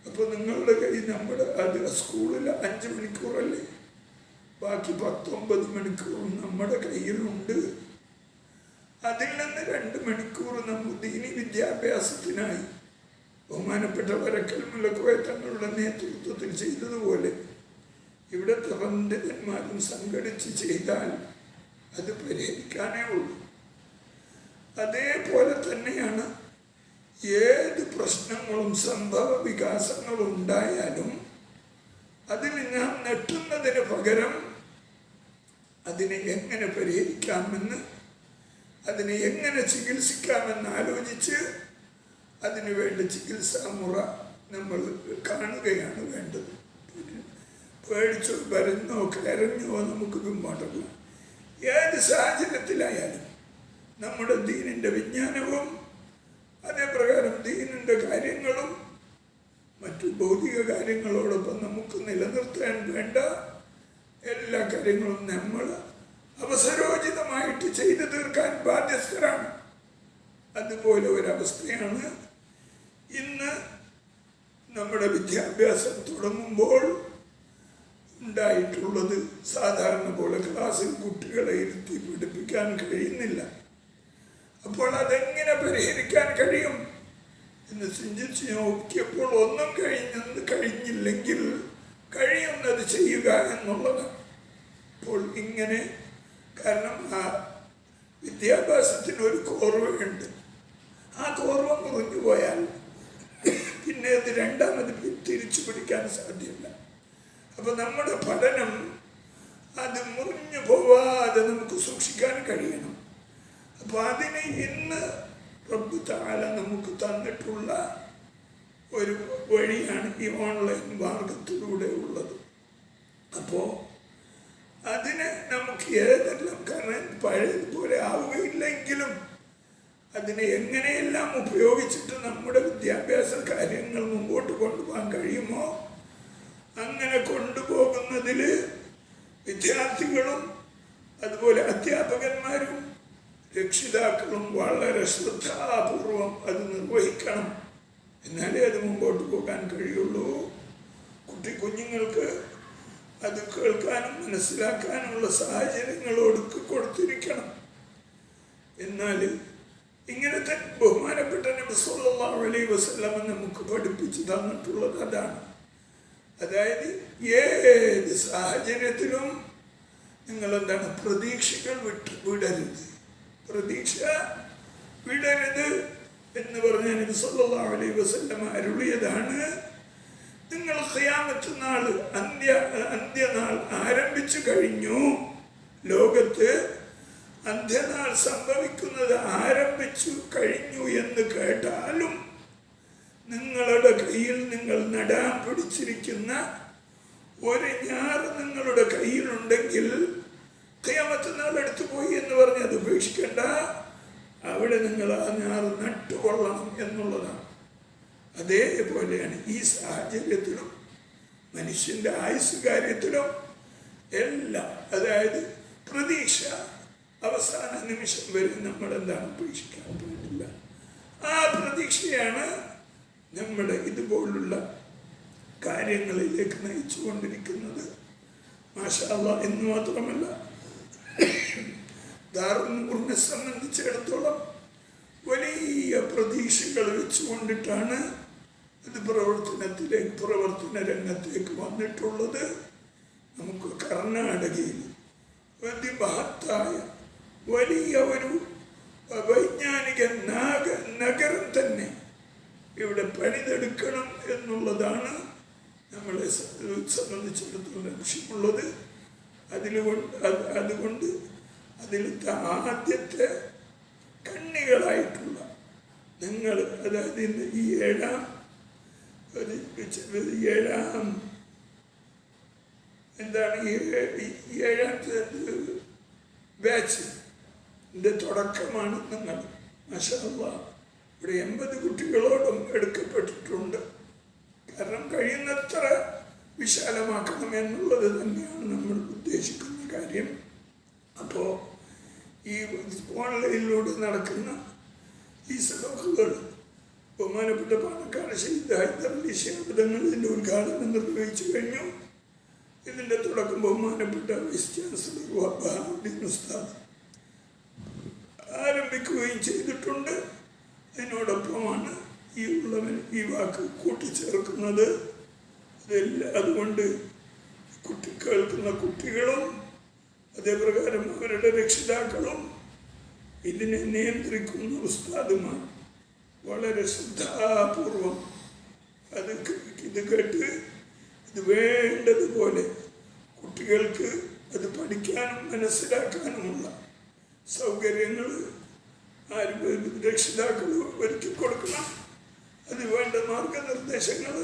അപ്പോൾ നിങ്ങളുടെ കയ്യിൽ അത് സ്കൂളിൽ 5 മണിക്കൂറല്ലേ, ബാക്കി 19 മണിക്കൂറും നമ്മുടെ കയ്യിലുണ്ട്. അതിൽ നിന്ന് 2 മണിക്കൂർ നമ്മൾ ദീനി വിദ്യാഭ്യാസത്തിനായി ബഹുമാനപ്പെട്ട വരക്കൽ മുല്ലക്കോയ തങ്ങളുടെ നേതൃത്വത്തിൽ ചെയ്തതുപോലെ ഇവിടുത്തെ പണ്ഡിതന്മാരും സംഘടിച്ച് ചെയ്താൽ അത് പരിഹരിക്കാനേ ഉള്ളൂ. അതേപോലെ തന്നെയാണ് ഏത് പ്രശ്നങ്ങളും സംഭവ വികാസങ്ങളും ഉണ്ടായാലും അതിൽ നാം നെട്ടുന്നതിന് പകരം അതിനെ എങ്ങനെ പരിഹരിക്കാമെന്ന്, അതിനെ എങ്ങനെ ചികിത്സിക്കാമെന്ന് ആലോചിച്ച് അതിനു വേണ്ട ചികിത്സാ മുറ നമ്മൾ കാണുകയാണ് വേണ്ടത്. പേടിച്ചോ വരഞ്ഞോ കരഞ്ഞോ നമുക്ക് പിന്മാറില്ല. ഏത് സാഹചര്യത്തിലായാലും നമ്മുടെ ദീനിൻ്റെ വിജ്ഞാനവും അതേപ്രകാരം ദീനിൻ്റെ കാര്യങ്ങളും മറ്റു ഭൗതിക കാര്യങ്ങളോടൊപ്പം നമുക്ക് നിലനിർത്താൻ വേണ്ട എല്ലാ കാര്യങ്ങളും നമ്മൾ അവസരോചിതമായിട്ട് ചെയ്തു തീർക്കാൻ ബാധ്യസ്ഥരാണ്. അതുപോലെ ഒരവസ്ഥയാണ് ഇന്ന് നമ്മുടെ വിദ്യാഭ്യാസം തുടങ്ങുമ്പോൾ ഉണ്ടായിട്ടുള്ളത്. സാധാരണ പോലെ ക്ലാസ്സിൽ കുട്ടികളെ ഇരുത്തി പഠിപ്പിക്കാൻ കഴിയുന്നില്ല. അപ്പോൾ അതെങ്ങനെ പരിഹരിക്കാൻ കഴിയും എന്ന് ചിന്തിച്ച് നോക്കിയപ്പോൾ ഒന്നും കഴിഞ്ഞില്ലെങ്കിൽ കഴിയുന്നത് ചെയ്യുക എന്നുള്ളതാണ്. അപ്പോൾ ഇങ്ങനെ, കാരണം ആ വിദ്യാഭ്യാസത്തിന് ഒരു കോർവയുണ്ട്. ആ കോർവ മുറിഞ്ഞു പോയാൽ പിന്നെ അത് രണ്ടാമത് തിരിച്ചു പിടിക്കാൻ സാധ്യമല്ല. അപ്പം നമ്മുടെ പഠനം അത് മുറിഞ്ഞു പോവാതെ നമുക്ക് സൂക്ഷിക്കാൻ കഴിയണം. അപ്പോൾ അതിന് ഇന്ന് റബ്ബ് തആല നമുക്ക് തന്നിട്ടുള്ള ഒരു വഴിയാണ് ഈ ഓൺലൈൻ മാർഗത്തിലൂടെ ഉള്ളത്. അപ്പോൾ അതിന് നമുക്ക് ഏതെല്ലാം, കാരണം പഴയതുപോലെ ആവുകയില്ലെങ്കിലും അതിനെ എങ്ങനെയെല്ലാം ഉപയോഗിച്ചിട്ട് നമ്മുടെ വിദ്യാഭ്യാസ കാര്യങ്ങൾ മുമ്പോട്ട് കൊണ്ടുപോകാൻ കഴിയുമോ അങ്ങനെ കൊണ്ടുപോകുന്നതിൽ വിദ്യാർത്ഥികളും അതുപോലെ അധ്യാപകന്മാരും രക്ഷിതാക്കളും വളരെ ശ്രദ്ധാപൂർവം അത് നിർവഹിക്കണം. എന്നാലേ അത് മുമ്പോട്ട് പോകാൻ കഴിയുള്ളൂ. കുഞ്ഞുങ്ങൾക്ക് അത് കേൾക്കാനും മനസ്സിലാക്കാനുള്ള സാഹചര്യങ്ങൾ കൊടുത്തിരിക്കണം. എന്നാൽ ഇങ്ങനത്തെ ബഹുമാനപ്പെട്ട നബി സല്ലല്ലാഹു അലൈഹി വസല്ലം നമുക്ക് പഠിപ്പിച്ചു തന്നിട്ടുള്ളത് അതാണ്. അതായത് ഏത് സാഹചര്യത്തിലും നിങ്ങളെന്താണ് പ്രതീക്ഷകൾ വിടരുത്. പ്രതീക്ഷ വിടരുത് എന്ന് പറഞ്ഞ നബി സല്ലല്ലാഹു അലൈഹി വസല്ലം അരുളിയതാണ്. നിങ്ങൾ ഖിയാമത്ത് നാൾ അന്ത്യനാൾ ആരംഭിച്ചു കഴിഞ്ഞു, ലോകത്ത് അന്ത്യനാൾ സംഭവിക്കുന്നത് ആരംഭിച്ചു കഴിഞ്ഞു എന്ന് കേട്ടാലും നിങ്ങളുടെ കയ്യിൽ നിങ്ങൾ നടാൻ പിടിച്ചിരിക്കുന്ന ഒരു ഞാറ് നിങ്ങളുടെ കയ്യിലുണ്ടെങ്കിൽ ഖിയാമത്ത് നാൾ എടുത്തു പോയി എന്ന് പറഞ്ഞ് അത് ഉപേക്ഷിക്കേണ്ട. അവിടെ നിങ്ങൾ ആ ഞാറ് നട്ടുകൊള്ളണം എന്നുള്ളതാണ്. അതേപോലെയാണ് ഈ സാഹചര്യത്തിലും മനുഷ്യൻ്റെ ആയുസ് കാര്യത്തിലും എല്ലാം. അതായത് പ്രതീക്ഷ അവസാന നിമിഷം വരെ നമ്മൾ എന്താണ് ഉപേക്ഷിക്കാൻ പാടില്ല. ആ പ്രതീക്ഷയാണ് നമ്മുടെ ഇതുപോലുള്ള കാര്യങ്ങളിലേക്ക് നയിച്ചു കൊണ്ടിരിക്കുന്നത്. മാഷാ അല്ലാഹ്. എന്ന് മാത്രമല്ല, ദാറുൽ നൂറിനെ സംബന്ധിച്ചിടത്തോളം വലിയ പ്രതീക്ഷകൾ വെച്ചുകൊണ്ടിട്ടാണ് ഇത് പ്രവർത്തന രംഗത്തേക്ക് വന്നിട്ടുള്ളത്. നമുക്ക് കർണാടകയിൽ അതിമഹത്തായ വലിയ ഒരു വൈജ്ഞാനിക നഗരം തന്നെ ഇവിടെ പണിതെടുക്കണം എന്നുള്ളതാണ് നമ്മളെ സംബന്ധിച്ചിടത്തോളം ലക്ഷ്യമുള്ളത്. അതുകൊണ്ട് അതിലത്തെ ആദ്യത്തെ കണ്ണികളായിട്ടുള്ള നിങ്ങൾ, അതായത് ഈ ഏഴാം എന്താണ് ഈ ഏഴാമത്തെ ബാച്ചിൻ്റെ തുടക്കമാണ് നിങ്ങൾ. മാഷാ അല്ലാഹ് ഇവിടെ 80 കുട്ടികളോടും എടുക്കപ്പെട്ടിട്ടുണ്ട്. കാരണം കഴിയുന്നത്ര വിശാലമാക്കണം എന്നുള്ളത് തന്നെയാണ് നമ്മൾ ഉദ്ദേശിക്കുന്ന കാര്യം. അപ്പോൾ ഈ ഓൺലൈനിലൂടെ നടക്കുന്ന ഈ സദഖകൾ ബഹുമാനപ്പെട്ട പാണക്കാട് ശഹീദ് ഹൈദർ അലി ശിഹാബ് തങ്ങൾ ഇതിൻ്റെ ഉദ്ഘാടനം നിർവഹിച്ചു കഴിഞ്ഞു. ഇതിൻ്റെ തുടക്കം ബഹുമാനപ്പെട്ട വൈസ് ചാൻസലർ വഹാബുദ്ദീൻ ഉസ്താദ് ആരംഭിക്കുകയും ചെയ്തിട്ടുണ്ട്. അതിനോടൊപ്പമാണ് ഈ വാക്ക് കൂട്ടിച്ചേർക്കുന്നത്. അതുകൊണ്ട് കേൾക്കുന്ന കുട്ടികളും അതേപ്രകാരം അവരുടെ രക്ഷിതാക്കളും ഇതിനെ നിയന്ത്രിക്കുന്ന ഉസ്താദുമാർ വളരെ ശ്രദ്ധാപൂർവം ഇത് കേട്ട് ഇത് വേണ്ടതുപോലെ കുട്ടികൾക്ക് അത് പഠിക്കാനും മനസ്സിലാക്കാനുമുള്ള സൗകര്യങ്ങൾ രക്ഷിതാക്കൾ ഒരുക്കി കൊടുക്കണം. അത് വേണ്ട മാർഗനിർദ്ദേശങ്ങൾ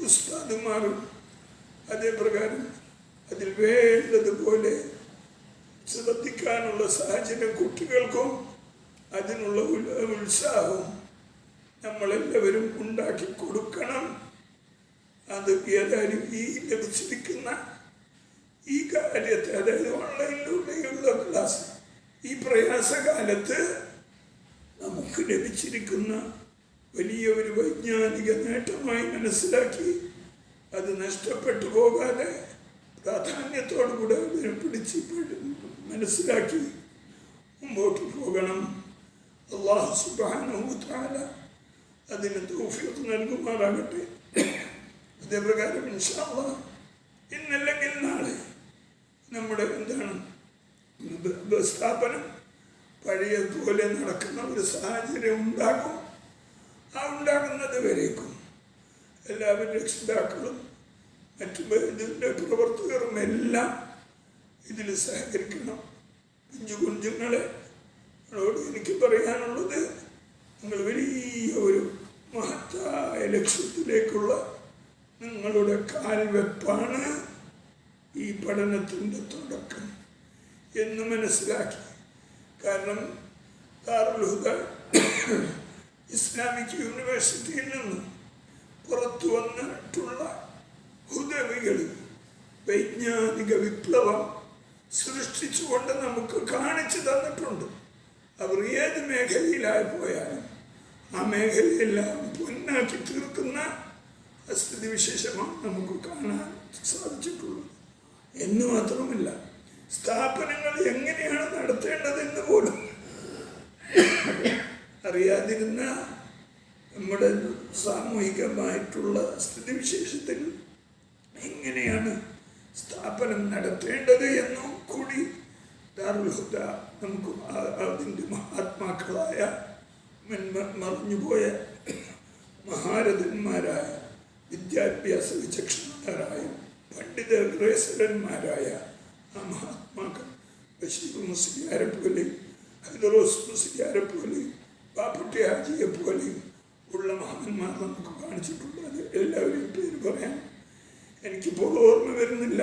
ഉസ്താദുമാരും അതേപ്രകാരം അതിൽ വേണ്ടതുപോലെ ശ്രദ്ധിക്കാനുള്ള സാഹചര്യം കുട്ടികൾക്കും അതിനുള്ള ഉത്സാഹവും നമ്മളെല്ലാവരും ഉണ്ടാക്കി കൊടുക്കണം. അത് ഏതായാലും ഈ ലഭിച്ചിരിക്കുന്ന ഈ കാര്യത്തെ, അതായത് ഓൺലൈനിലൂടെയുള്ള ക്ലാസ്, ഈ പ്രയാസകാലത്ത് നമുക്ക് ലഭിച്ചിരിക്കുന്ന വലിയ ഒരു വൈജ്ഞാനിക നേട്ടമായി മനസ്സിലാക്കി അത് നഷ്ടപ്പെട്ടു പോകാതെ പ്രാധാന്യത്തോടുകൂടെ അതിനെ പിടിച്ച് മനസ്സിലാക്കി മുമ്പോട്ട് പോകണം. അല്ലാഹു സുബ്ഹാനഹു വ തആല അതിന് തൗഫീഖ് നൽകുമാറാകട്ടെ. അതേപ്രകാരം ഇൻഷാ അല്ലാഹ് ഇന്നല്ലെങ്കിൽ നാളെ നമ്മുടെ സ്ഥാപനം പഴയതുപോലെ നടക്കുന്ന ഒരു സാഹചര്യം ഉണ്ടാകും. ആ ഉണ്ടാകുന്നത് വരേക്കും എല്ലാവരും രക്ഷിതാക്കളും മറ്റു ഇതിൻ്റെ പ്രവർത്തകരും എല്ലാം ഇതിൽ സഹകരിക്കണം. കുഞ്ഞുങ്ങളോട് എനിക്ക് പറയാനുള്ളത്, നിങ്ങൾ വലിയ ഒരു മഹത്തായ ലക്ഷ്യത്തിലേക്കുള്ള നിങ്ങളുടെ കാൽവെപ്പാണ് ഈ പഠനത്തിൻ്റെ തുടക്കം എന്ന് മനസ്സിലാക്കി. കാരണം ദാറുൽ ഹുദ ഇസ്ലാമിക് യൂണിവേഴ്സിറ്റിയിൽ നിന്ന് പുറത്തു വന്നിട്ടുള്ള ഹുദവികൾ വൈജ്ഞാനിക വിപ്ലവം സൃഷ്ടിച്ചുകൊണ്ട് നമുക്ക് കാണിച്ചു തന്നിട്ടുണ്ട്. അവർ ഏത് മേഖലയിലായി പോയാലും ആ മേഖലയെല്ലാം പൊന്നാക്കി തീർക്കുന്ന സ്ഥിതിവിശേഷമാണ് നമുക്ക് കാണാൻ സാധിച്ചിട്ടുള്ളത്. എന്ന് മാത്രമല്ല, സ്ഥാപനങ്ങൾ എങ്ങനെയാണ് നടത്തേണ്ടതെന്ന് പോലും അറിയാതിരുന്ന നമ്മുടെ സാമൂഹികമായിട്ടുള്ള സ്ഥിതിവിശേഷത്തിൽ എങ്ങനെയാണ് സ്ഥാപനം നടത്തേണ്ടത് എന്നും കൂടി ദാറുൽ ഹുദ നമുക്ക് അതിൻ്റെ മഹാത്മാക്കളായ മറിഞ്ഞുപോയ മഹാരഥന്മാരായ വിദ്യാഭ്യാസ വിചക്ഷണരായ പണ്ഡിത ഗ്രേസരന്മാരായ ആ മഹാത്മാക്കൾ ബഷീർ മുസ്ലിയാരെ പോലെയും ഹൈദറോസ് മുസ്ലിയാരെ പോലെയും പാപ്പുട്ടി ഹാജിയെ പോലെയും ഉള്ള മഹാന്മാർ നമുക്ക് കാണിച്ചിട്ടുള്ളത്. എല്ലാവരെയും പേര് പറയാൻ എനിക്കിപ്പോൾ ഓർമ്മ വരുന്നില്ല.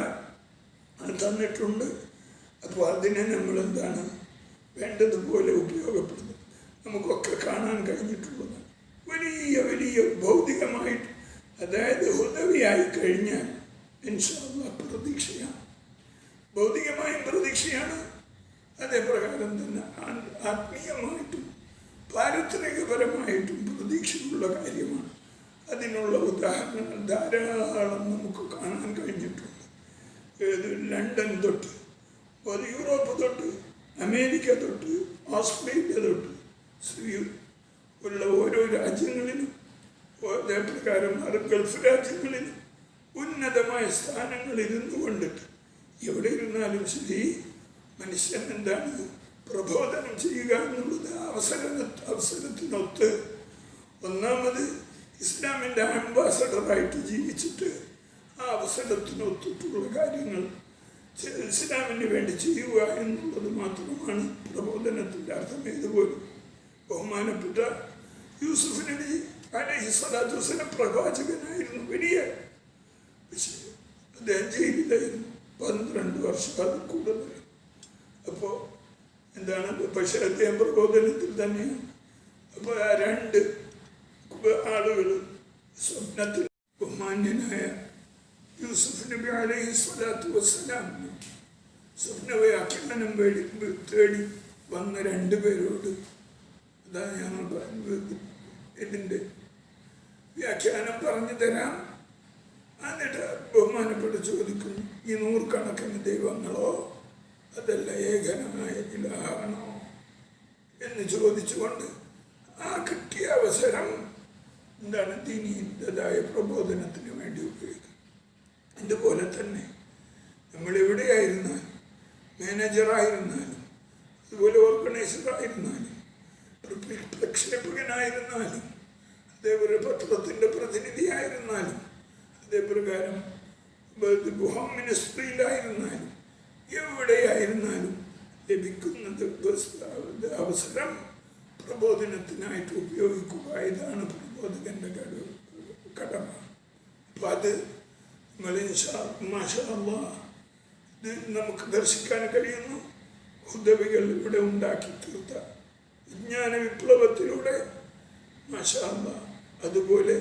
അത് തന്നിട്ടുണ്ട്. അപ്പോൾ അതിനെ നമ്മളെന്താണ് വേണ്ടതുപോലെ ഉപയോഗപ്പെടുന്നത് നമുക്കൊക്കെ കാണാൻ കഴിഞ്ഞിട്ടുള്ളത്. വലിയ വലിയ ഭൗതികമായിട്ട്, അതായത് ഹുദവിയായി കഴിഞ്ഞാൽ ഇൻഷാ അല്ലാഹ് പ്രതീക്ഷയാണ്, ഭൗതികമായും പ്രതീക്ഷയാണ്. അതേപ്രകാരം തന്നെ ആത്മീയമായിട്ടും പാരിത്രികപരമായിട്ടും പ്രതീക്ഷയുള്ള കാര്യമാണ്. അതിനുള്ള ഉദാഹരണങ്ങൾ ധാരാളം നമുക്ക് കാണാൻ കഴിഞ്ഞിട്ടുണ്ട്. ലണ്ടൻ തൊട്ട് യൂറോപ്പ് തൊട്ട് അമേരിക്ക തൊട്ട് ഓസ്ട്രേലിയ തൊട്ട് ഉള്ള ഓരോ രാജ്യങ്ങളിലും അതേപ്രകാരം ഗൾഫ് രാജ്യങ്ങളിലും ഉന്നതമായ സ്ഥാനങ്ങളിൽ ഇരുന്നു കൊണ്ടിട്ട് എവിടെ ഇരുന്നാലും ശരി മനുഷ്യൻ എന്താണ് പ്രബോധനം ചെയ്യുക എന്നുള്ളത് അവസരത്തിനൊത്ത് ഒന്നാമത് ഇസ്ലാമിൻ്റെ അംബാസഡറായിട്ട് ജീവിച്ചിട്ട് ആ അവസരത്തിനൊത്തിട്ടുള്ള കാര്യങ്ങൾ ഇസ്ലാമിന് വേണ്ടി ചെയ്യുക എന്നുള്ളത് മാത്രമാണ് പ്രബോധനത്തിൻ്റെ അർത്ഥം. ഇതുപോലും ബഹുമാനപ്പെട്ട യൂസുഫ് നബി അലൈഹി സ്വലാത്തു വസ്സലാം പ്രവാചകനായിരുന്നു, വലിയ അദ്ദേഹം ജയിലിലായിരുന്നു 12 വർഷം, അത് കൂടുതൽ. അപ്പോൾ എന്താണ്, പക്ഷേ അദ്ദേഹം പ്രബോധനത്തിൽ തന്നെയാണ്. അപ്പോൾ ആ 2 ആളുകൾ സ്വപ്നത്തിൽ ബഹുമാന്യനായ യൂസുഫ് നബി അലൈഹി സ്വലാത്തു വസ്സലാം സ്വപ്നവ്യാഖ്യാനം തേടി വന്ന 2 പേരോട്, അതാ ഞങ്ങൾ ഇതിൻ്റെ വ്യാഖ്യാനം പറഞ്ഞു തരാം. എന്നിട്ട് ബഹുമാനപ്പെട്ട് ചോദിക്കുന്നു, ഈ 100 കണക്കിന് ദൈവങ്ങളോ അതല്ല ഏകനായ ഇലാഹാണോ എന്ന് ചോദിച്ചുകൊണ്ട് ആ കിട്ടിയ അവസരം എന്താണ് ദീനീയതായ പ്രബോധനത്തിന് വേണ്ടി ഉപയോഗിക്കും. അതുപോലെ തന്നെ നമ്മളെവിടെയായിരുന്നാലും, മാനേജറായിരുന്നാലും, അതുപോലെ ഓർഗനൈസറായിരുന്നാലും, പ്രക്ഷേപകനായിരുന്നാലും, അതേപോലെ പത്രത്തിൻ്റെ പ്രതിനിധിയായിരുന്നാലും, അതേപ്രകാരം ഹോം മിനിസ്ട്രിയിലായിരുന്നാലും, എവിടെയായിരുന്നാലും ലഭിക്കുന്നത് അവസരം പ്രബോധനത്തിനായിട്ട് ഉപയോഗിക്കുക. ഇതാണ് പ്രബോധകൻ്റെ കടമ. അപ്പം അത് മാഷാ അല്ലാഹ് ഇത് നമുക്ക് ദർശിക്കാൻ കഴിയുന്നു. ഹുദവികൾ ഇവിടെ ഉണ്ടാക്കി തീർത്ത വിജ്ഞാന വിപ്ലവത്തിലൂടെ മാഷാ അല്ലാഹ്. അതുപോലെ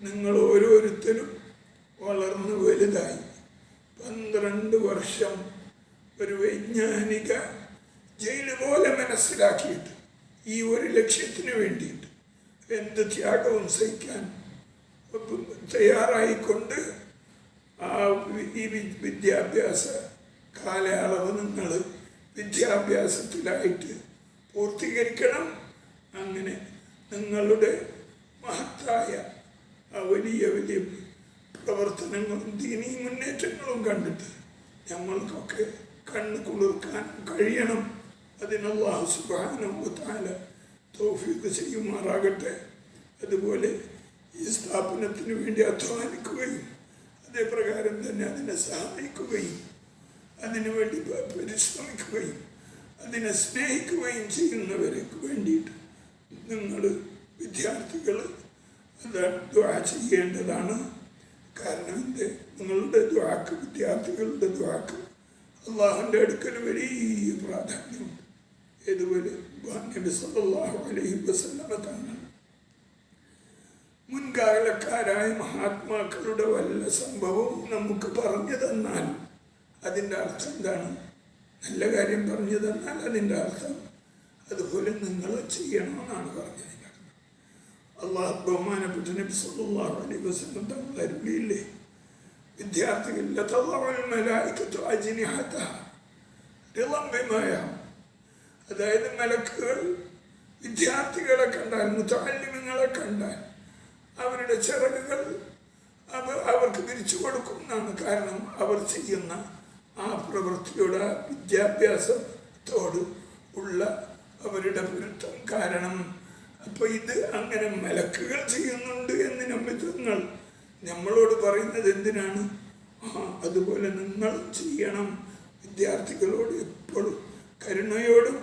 നിങ്ങൾ ഓരോരുത്തരും വളർന്ന് വലുതായി 12 വർഷം ഒരു വൈജ്ഞാനിക ജയിൽ പോലെ മനസ്സിലാക്കിയിട്ട് ഈ ഒരു ലക്ഷ്യത്തിന് വേണ്ടിയിട്ട് എന്ത് ത്യാഗവും സഹിക്കാൻ തയ്യാറായിക്കൊണ്ട് ആ ഈ വിദ്യാഭ്യാസ കാലയളവ് നിങ്ങൾ വിദ്യാഭ്യാസത്തിലായിട്ട് പൂർത്തീകരിക്കണം. അങ്ങനെ നിങ്ങളുടെ മഹത്തായ ആ വലിയ വലിയ പ്രവർത്തനങ്ങളും ദീനീ മുന്നേറ്റങ്ങളും കണ്ടിട്ട് നമ്മൾക്കൊക്കെ കണ്ണ് കുളിർക്കാൻ കഴിയണം. അതിന് അല്ലാഹു സുബ്ഹാനഹു വ തആല തൗഫീഖ് ചെയ്യുമാറാകട്ടെ. അതുപോലെ ഈ സ്ഥാപനത്തിന് വേണ്ടി അധ്വാനിക്കുകയും അതേപ്രകാരം തന്നെ അതിനെ സഹായിക്കുകയും അതിനുവേണ്ടി പരിശ്രമിക്കുകയും അതിനെ സ്നേഹിക്കുകയും ചെയ്യുന്നവർക്ക് വേണ്ടിയിട്ട് നിങ്ങൾ വിദ്യാർത്ഥികൾ ദുആ ചെയ്യേണ്ടതാണ്. കാരണം നിങ്ങളുടെ ദുആക്ക്, വിദ്യാർത്ഥികളുടെ ദുആക്ക് അള്ളാഹുവിൻ്റെ അടുക്കൽ വലിയ പ്രാധാന്യമുണ്ട്. ഇതുപോലെ നബി സല്ലല്ലാഹു അലൈഹി വസല്ലമ തങ്ങൾ മുൻകാലക്കാരായ മഹാത്മാക്കളുടെ വല്ല സംഭവവും നമുക്ക് പറഞ്ഞു തന്നാൽ അതിൻ്റെ അർത്ഥം എന്താണ്? നല്ല കാര്യം പറഞ്ഞു തന്നാൽ അതിൻ്റെ അർത്ഥം അതുപോലെ നിങ്ങൾ ചെയ്യണമെന്നാണ് പറഞ്ഞത്. അള്ളാഹു ബഹുമാനപ്പെട്ട നബി സല്ലല്ലാഹു അലൈഹി വസല്ലം തങ്ങൾ അരുളിയില്ലേ, വിദ്യാർത്ഥികൾ അതായത് മലക്കുകൾ വിദ്യാർത്ഥികളെ കണ്ടാൽ, മുതഅല്ലിമീങ്ങളെ കണ്ടാൽ അവരുടെ ചിറകുകൾ അവർക്ക് വിരിച്ചു കൊടുക്കും എന്നാണ്. കാരണം അവർ ചെയ്യുന്ന ആ പ്രവൃത്തിയോട്, ആ വിദ്യാഭ്യാസത്തോട് ഉള്ള അവരുടെ പൊരുത്തം കാരണം. അപ്പോൾ ഇത് അങ്ങനെ മലക്കുകൾ ചെയ്യുന്നുണ്ട് എന്ന് നബിതങ്ങൾ നമ്മളോട് പറയുന്നത് എന്തിനാണ്? അതുപോലെ നിങ്ങളും ചെയ്യണം. വിദ്യാർത്ഥികളോട് എപ്പോഴും കരുണയോടും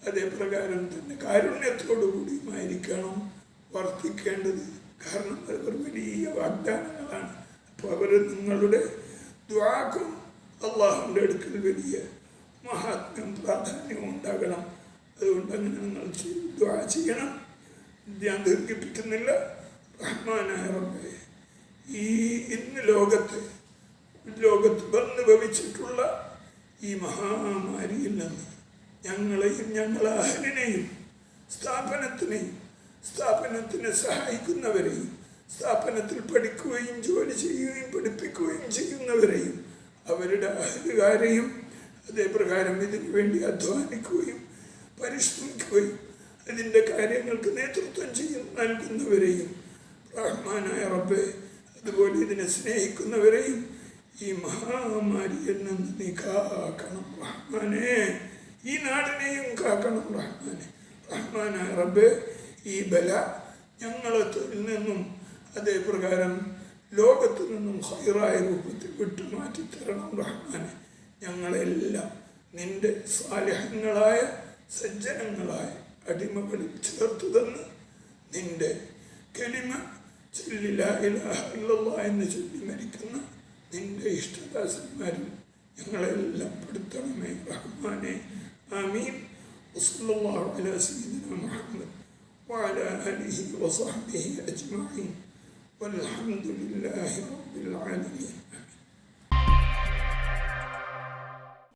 അതേപ്രകാരം തന്നെ കാരുണ്യത്തോടു കൂടിയുമായിരിക്കണം വർത്തിക്കേണ്ടത്. കാരണം അവർ വലിയ വാഗ്ദാനങ്ങളാണ്. അപ്പോൾ അവർ നിങ്ങളുടെ ദുആക്കും അള്ളാഹുവിൻ്റെ അടുക്കൽ വലിയ മഹാത്മ്യം, പ്രാധാന്യവും ഉണ്ടാകണം. അതുകൊണ്ട് അങ്ങനെ നിങ്ങൾ ദുആ ചെയ്യണം. ഞാൻ ദീർഘിപ്പിക്കുന്നില്ല. റഹ്മാനായ റബ്ബേ, ഈ ഇന്ന് ലോകത്ത് വന്ന് ഭവിച്ചിട്ടുള്ള ഈ മഹാമാരിയിൽ നിന്ന് ഞങ്ങളെയും ഞങ്ങളെ അഹലിനെയും സ്ഥാപനത്തിനെ സഹായിക്കുന്നവരെയും സ്ഥാപനത്തിൽ പഠിക്കുകയും ജോലി ചെയ്യുകയും പഠിപ്പിക്കുകയും ചെയ്യുന്നവരെയും അവരുടെ അഹലുകാരെയും അതേപ്രകാരം ഇതിനു വേണ്ടി അധ്വാനിക്കുകയും പരിശ്രമിക്കുകയും അതിൻ്റെ കാര്യങ്ങൾക്ക് നേതൃത്വം നൽകുന്നവരെയും റഹ്മാനായ റബ്ബേ, അതുപോലെ ഇതിനെ സ്നേഹിക്കുന്നവരെയും ഈ മഹാമാരിയിൽ നിന്ന് നീ കാക്കണം റഹ്മാനെ. ഈ നാടിനെയും കാക്കണം റഹ്മാനെ. റഹ്മാനായ റബ്ബേ, ഈ ബല ഞങ്ങളെ നിന്നും അതേപ്രകാരം ലോകത്തു നിന്നും ഹൈറായ രൂപത്തിൽ വിട്ടുമാറ്റി തരണം റഹ്മാനെ. ഞങ്ങളെല്ലാം നിന്റെ സാലിഹങ്ങളായ സജ്ജനങ്ങളായ അടിമകളിൽ ചേർത്തു തന്ന് നിന്റെ കലിമ ചൊല്ലി ലാ ഇലാഹ ഇല്ലല്ലാഹ് എന്ന് ചൊല്ലി മരിക്കുന്ന നിന്റെ ഇഷ്ടദാസന്മാരിൽ ഞങ്ങളെല്ലാം പെടുത്തണമേ റഹ്മാനെ. ആമീൻ. വസല്ലല്ലാഹു അലാ സയ്യിദിനാ മുഹമ്മദ് വഅലാ ആലിഹി വസഹ്ബിഹി അജ്മഈൻ വൽഹംദുലില്ലാഹി റബ്ബിൽ ആലമീൻ.